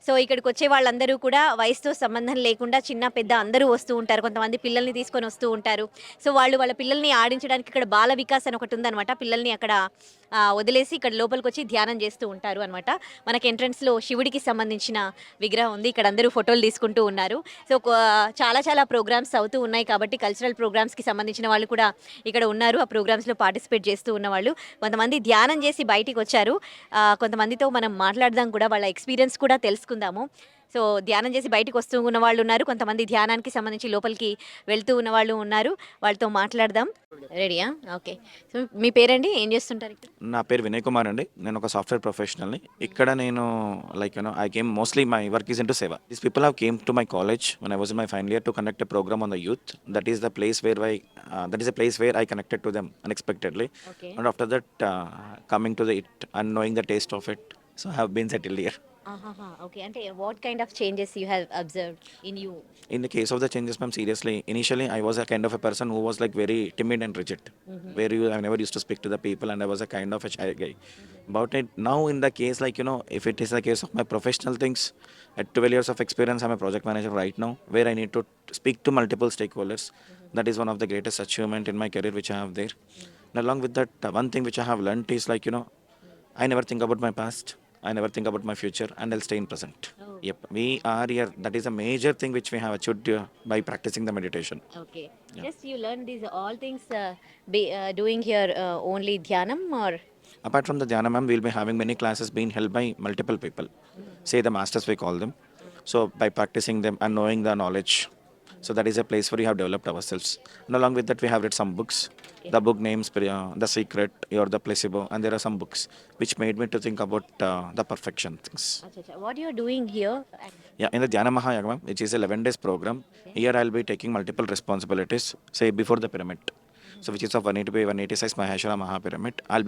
A: సో ఇక్కడికి వచ్చే వాళ్ళందరూ కూడా వయసుతో సంబంధం లేకుండా చిన్న పెద్ద అందరూ వస్తూ ఉంటారు. కొంతమంది పిల్లల్ని తీసుకొని వస్తూ ఉంటారు. సో వాళ్ళ పిల్లల్ని ఆడించడానికి ఇక్కడ బాల వికాస్ అని ఒకటి ఉందన్నమాట. పిల్లల్ని అక్కడ వదిలేసి ఇక్కడ లోపలికి వచ్చి ధ్యానం చేస్తూ ఉంటారు అనమాట. మనకి ఎంట్రన్స్లో శివుడికి సంబంధించిన విగ్రహం ఉంది. ఇక్కడ అందరూ ఫోటోలు తీసుకుంటూ ఉన్నారు. సో చాలా ప్రోగ్రామ్స్ అవుతూ ఉన్నాయి కాబట్టి కల్చరల్ ప్రోగ్రామ్స్కి సంబంధించిన వాళ్ళు కూడా ఇక్కడ ఉన్నారు. ఆ ప్రోగ్రామ్స్లో పార్టిసిపేట్ చేస్తూ ఉన్నవాళ్ళు కొంతమంది ధ్యానం చేసి బయటికి వచ్చారు. కొంతమందితో మనం మాట్లాడదాం కూడా, వాళ్ళ ఎక్స్పీరియన్స్ కూడా తెలుసుకుందాము. సో ధ్యానం చేసి బయటకు వస్తూ ఉన్న వాళ్ళు ఉన్నారు, కొంతమంది ధ్యానానికి సంబంధించి లోపలికి వెళ్తూ ఉన్న వాళ్ళు ఉన్నారు. వాళ్ళతో మాట్లాడదాం. రెడీయా? ఓకే. సో మీ పేరండి, ఏం చేస్తుంటారు?
O: నా పేరు వినయ్ కుమార్ అండి. నేను ఒక సాఫ్ట్వేర్ ప్రొఫెషనల్ని. ఇక్కడ నేను I came mostly my work is into seva. These people have came to my college when I was in my final year to conduct a program on the youth. That is the place where I connected to them unexpectedly.
A: Okay.
O: And after that, coming to it and knowing the taste of it, so I have been settled here.
A: Okay. అంటే what kind of changes you have observed in you?
O: In the case of the changes, ma'am, seriously, initially I was a kind of a person who was like very timid and rigid, where I never used to speak to the people, and I was a kind of a shy guy. But now in the case, if it is the case of my professional things, at 12 years of experience, I'm a project manager right now, where I need to speak to multiple stakeholders. That is one of the greatest achievement in my career which I have there. And along with that, one thing which I have learned is I never think about my past. I never think about my future, and I'll stay in present. Yep, we are here. That is a major thing which we have achieved by practicing the meditation.
A: Okay. Just you learn these all things doing here only dhyanam, or
O: Apart from the dhyana, ma'am, we'll be having many classes being held by multiple people. Say the masters, we call them. So by practicing them and knowing the knowledge, so that is a place where we have developed ourselves. And along with that, we have read some books. The book names The Secret or The Placebo, and there are some books which made me to think about the perfection things.
A: what you are doing here?
O: Yeah, in the Dhyana Mahayagam, which is a 11 days program, here I'll be taking multiple responsibilities, say before the pyramid. So which is of 180 by 180 size Maheshwara Maha Pyramid. I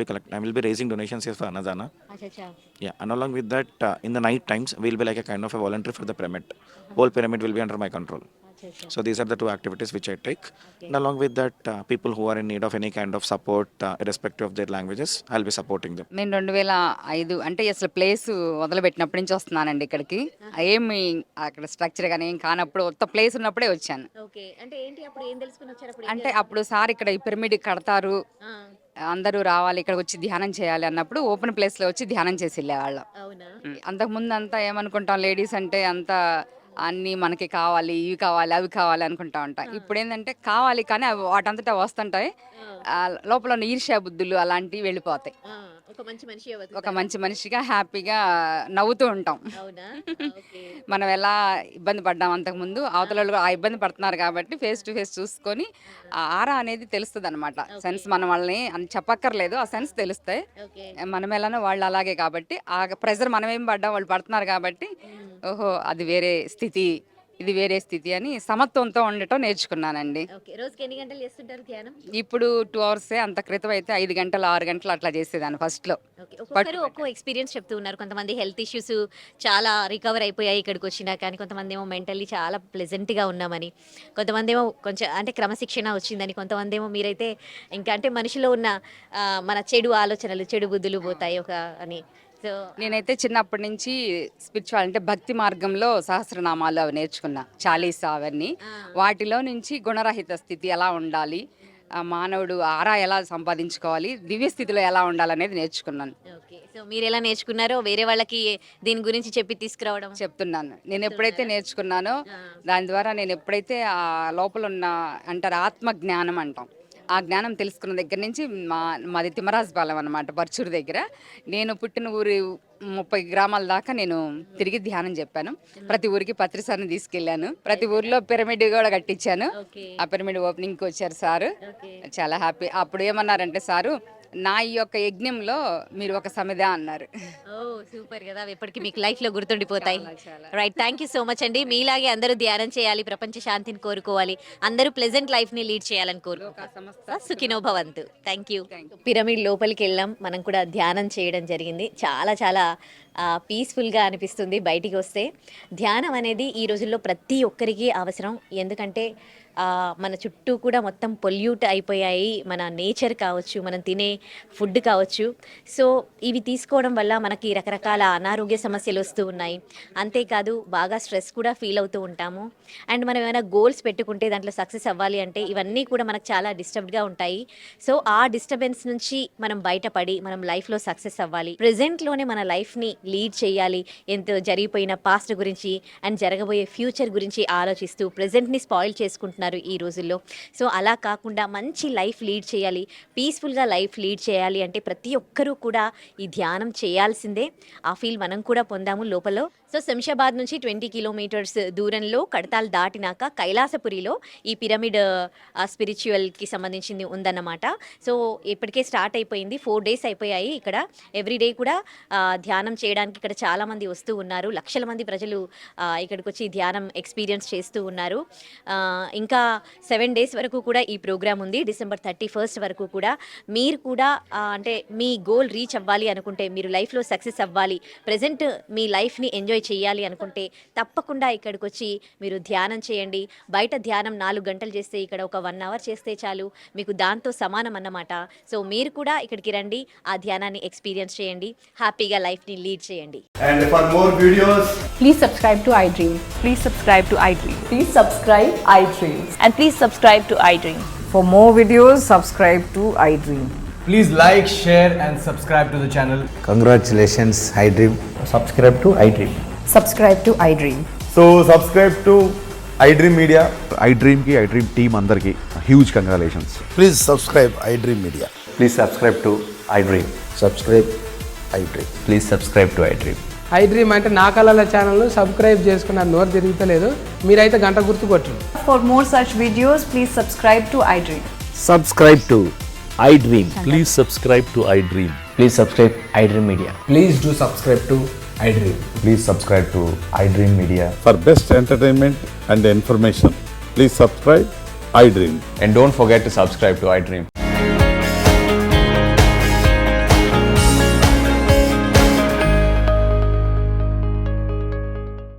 O: will be raising donations here for Annadana. Yeah, and along with that, in the night times, we'll be like a kind of a volunteer for the pyramid. Whole pyramid will be under my control. So these are the two activities which I take. And along with that, people who are in need of any kind of support, irrespective of their languages, I'll be supporting them.
P: నేను 2005 అంటే అసలు place వదిలిపెట్టినప్పటి నుంచి వస్తున్నానండి ఇక్కడికి. ఏమి అక్కడ structure కానీ ఏం కానప్పుడు కొత్త ప్లేస్ ఉన్నప్పుడే వచ్చాను.
A: ఓకే. అంటే ఏంటి అప్పుడు ఏం తెలుసుకుని వచ్చారు?
P: అంటే అప్పుడు సార్ ఇక్కడ ఈ పిరమిడ్ కడతారు, అందరూ రావాలి ఇక్కడికి వచ్చి ధ్యానం చేయాలి అన్నప్పుడు ఓపెన్ ప్లేస్లో వచ్చి ధ్యానం చేసి వెళ్ళేవాళ్ళం.
A: అవునా?
P: అంతకుముందు అంతా ఏమనుకుంటాం, లేడీస్ అంటే అంతా అన్నీ మనకి కావాలి, ఇవి కావాలి, అవి కావాలి అనుకుంటా ఉంటాం. ఇప్పుడు ఏంటంటే కావాలి కానీ అవి వాటంతటా వస్తుంటాయి. లోపల ఉన్న ఈర్ష్యా బుద్ధులు అలాంటివి వెళ్ళిపోతాయి. ఒక మంచి మనిషిగా హ్యాపీగా నవ్వుతూ ఉంటాం. మనం ఎలా ఇబ్బంది పడ్డాం అంతకుముందు, అవతల వాళ్ళు ఆ ఇబ్బంది పడుతున్నారు కాబట్టి ఫేస్ టు ఫేస్ చూసుకొని ఆ ఆరా అనేది తెలుస్తుంది అనమాట. సెన్స్ మనం వాళ్ళని చెప్పక్కర్లేదు, ఆ సెన్స్ తెలుస్తాయి. మనం ఎలానో వాళ్ళు అలాగే కాబట్టి ఆ ప్రెజర్ మనం ఏం పడ్డాం వాళ్ళు పడుతున్నారు కాబట్టి ఓహో అది వేరే స్థితి, ఇది వేరే స్థితి అని సమత్వంతో ఉండటం నేర్చుకున్నానండి.
A: రోజుకి ఎన్ని గంటలు చేస్తుంటారు ధ్యానం?
P: ఇప్పుడు 2 hours. అంత క్రితం అయితే 5 గంటలు 6 గంటలు అట్లా చేసేదాన్ని ఫస్ట్లో.
A: ఒక్కో ఎక్స్పీరియన్స్ చెప్తూ ఉన్నారు. కొంతమంది హెల్త్ ఇష్యూస్ చాలా రికవర్ అయిపోయాయి ఇక్కడికి వచ్చినా, కానీ కొంతమంది ఏమో మెంటల్లీ చాలా ప్లెజెంట్గా ఉన్నామని, కొంతమంది ఏమో కొంచెం అంటే క్రమశిక్షణ వచ్చిందని, కొంతమంది ఏమో మీరైతే ఇంకా అంటే మనిషిలో ఉన్న మన చెడు ఆలోచనలు, చెడు బుద్ధులు పోతాయి అని సో
P: నేనైతే చిన్నప్పటి నుంచి స్పిరిచువల్ అంటే భక్తి మార్గంలో సహస్రనామాలు అవి నేర్చుకున్నా, చాలీసా అవన్నీ. వాటిలో నుంచి గుణరహిత స్థితి ఎలా ఉండాలి, మానవుడు ఆరా ఎలా సంపాదించుకోవాలి, దివ్య స్థితిలో ఎలా ఉండాలనేది నేర్చుకున్నాను.
A: ఓకే, సో మీరు ఎలా నేర్చుకున్నారో వేరే వాళ్ళకి దీని గురించి చెప్పి తీసుకురావడం
P: చెప్తున్నాను. నేను ఎప్పుడైతే నేర్చుకున్నానో దాని ద్వారా నేను ఎప్పుడైతే ఆ లోపల ఉన్న అంటారు ఆత్మ జ్ఞానం అంటాం, ఆ జ్ఞానం తెలుసుకున్న దగ్గర నుంచి మాది తిమ్మరాజపాలెం అనమాట, పర్చూరు దగ్గర. నేను పుట్టిన ఊరి 30 గ్రామాల దాకా నేను తిరిగి ధ్యానం చెప్పాను. ప్రతి ఊరికి పత్రిసారిని తీసుకెళ్ళాను, ప్రతి ఊరిలో పిరమిడ్ కూడా కట్టించాను. ఆ పిరమిడ్ ఓపెనింగ్కి వచ్చారు సారు, చాలా హ్యాపీ. అప్పుడు ఏమన్నారంటే సారు, నా ఈ యొక్క యజ్ఞంలో మీరు ఒక సమిధ అన్నారు.
A: ఓ సూపర్ కదా, అవి ఎప్పటికీ మీకు లైఫ్లో గుర్తుండిపోతాయి. Right, thank you so much అండి. మీలాగే అందరూ ధ్యానం చేయాలి, ప్రపంచ శాంతిని కోరుకోవాలి, అందరూ ప్లెజెంట్ లైఫ్ని లీడ్ చేయాలని కోరుకుంటున్నాం. సుఖినో భవంతు. Thank you. పిరమిడ్ లోపలికి వెళ్ళాం, మనం కూడా ధ్యానం చేయడం జరిగింది. చాలా చాలా పీస్ఫుల్గా అనిపిస్తుంది బయటికి వస్తే. ధ్యానం అనేది ఈ రోజుల్లో ప్రతి ఒక్కరికి అవసరం. ఎందుకంటే మన చుట్టూ కూడా మొత్తం పొల్యూట్ అయిపోయాయి, మన నేచర్ కావచ్చు, మనం తినే ఫుడ్ కావచ్చు. సో ఇవి తీసుకోవడం వల్ల మనకి రకరకాల అనారోగ్య సమస్యలు వస్తూ ఉన్నాయి. అంతేకాదు బాగా స్ట్రెస్ కూడా ఫీల్ అవుతూ ఉంటాము. అండ్ మనం ఏమైనా గోల్స్ పెట్టుకుంటే దాంట్లో సక్సెస్ అవ్వాలి అంటే ఇవన్నీ కూడా మనకు చాలా డిస్టర్బ్డ్గా ఉంటాయి. సో ఆ డిస్టర్బెన్స్ నుంచి మనం బయటపడి మనం లైఫ్లో సక్సెస్ అవ్వాలి, ప్రజెంట్లోనే మన లైఫ్ని లీడ్ చేయాలి. ఎంత జరిగిపోయిన పాస్ట్ గురించి అండ్ జరగబోయే ఫ్యూచర్ గురించి ఆలోచిస్తూ ప్రజెంట్ని స్పాయిల్ చేసుకుంటున్నారు ఈ రోజుల్లో. సో అలా కాకుండా మంచి లైఫ్ లీడ్ చేయాలి, పీస్ఫుల్గా లైఫ్ లీడ్ చేయాలి అంటే ప్రతి ఒక్కరూ కూడా ఈ ధ్యానం చేయాల్సిందే. ఆ ఫీల్ మనం కూడా పొందాము లోపల. సో శంషాబాద్ నుంచి 20 కిలోమీటర్స్ దూరంలో కడతాల్ దాటినాక కైలాసపురిలో ఈ పిరమిడ్ స్పిరిచువల్కి సంబంధించింది ఉందన్నమాట. సో ఇప్పటికే స్టార్ట్ అయిపోయింది, 4 డేస్ అయిపోయాయి. ఇక్కడ ఎవ్రీడే కూడా ధ్యానం చేయడానికి ఇక్కడ చాలామంది వస్తూ ఉన్నారు. లక్షల మంది ప్రజలు ఇక్కడికి వచ్చి ధ్యానం ఎక్స్పీరియన్స్ చేస్తూ ఉన్నారు. ఇంకా 7 డేస్ వరకు కూడా ఈ ప్రోగ్రామ్ ఉంది, డిసెంబర్ 31 వరకు కూడా. మీరు కూడా అంటే మీ గోల్ రీచ్ అవ్వాలి అనుకుంటే, మీరు లైఫ్లో సక్సెస్ అవ్వాలి, ప్రజెంట్ మీ లైఫ్ని ఎంజాయ్ చేయాలి అనుకుంటే తప్పకుండా ఇక్కడికి వచ్చి మీరు ధ్యానం చేయండి. బయట ధ్యానం 4 గంటలు చేస్తే ఇక్కడ ఒక 1 అవర్ చేస్తే చాలు, మీకు దాంతో సమానం అన్నమాట. సో మీరు కూడా ఇక్కడికి రండి, ఆ ధ్యానాన్ని ఎక్స్పీరియన్స్ చేయండి, హ్యాపీగా లైఫ్ని లీడ్ చేయండి.
Q: And for more videos,
R: please subscribe to iDream.
S: Please subscribe to iDream.
R: Please subscribe iDream.
S: And please subscribe to iDream.
R: For more videos, subscribe to iDream.
Q: please like, share and subscribe to the channel.
T: Congratulations, iDream. Subscribe to iDream.
R: Subscribe to iDream.
Q: So subscribe to iDream Media.
U: iDream ki iDream team andarki huge congratulations.
T: Please subscribe iDream Media.
U: Please subscribe to iDream.
T: Subscribe iDream.
U: Please subscribe to iDream.
V: iDream అంటే నా కళల ఛానల్ను subscribe చేసుకున్న నోరు తిరుగుతలేదు, మీరైతే గంట గుర్తు కొట్టండి.
S: For more such videos, please subscribe to iDream.
U: Subscribe to iDream. Please subscribe to iDream.
T: Please subscribe iDream Media.
Q: Please do subscribe to iDream.
U: Please subscribe to iDream Media.
W: For best entertainment and information, please subscribe iDream.
U: And don't forget to subscribe to iDream.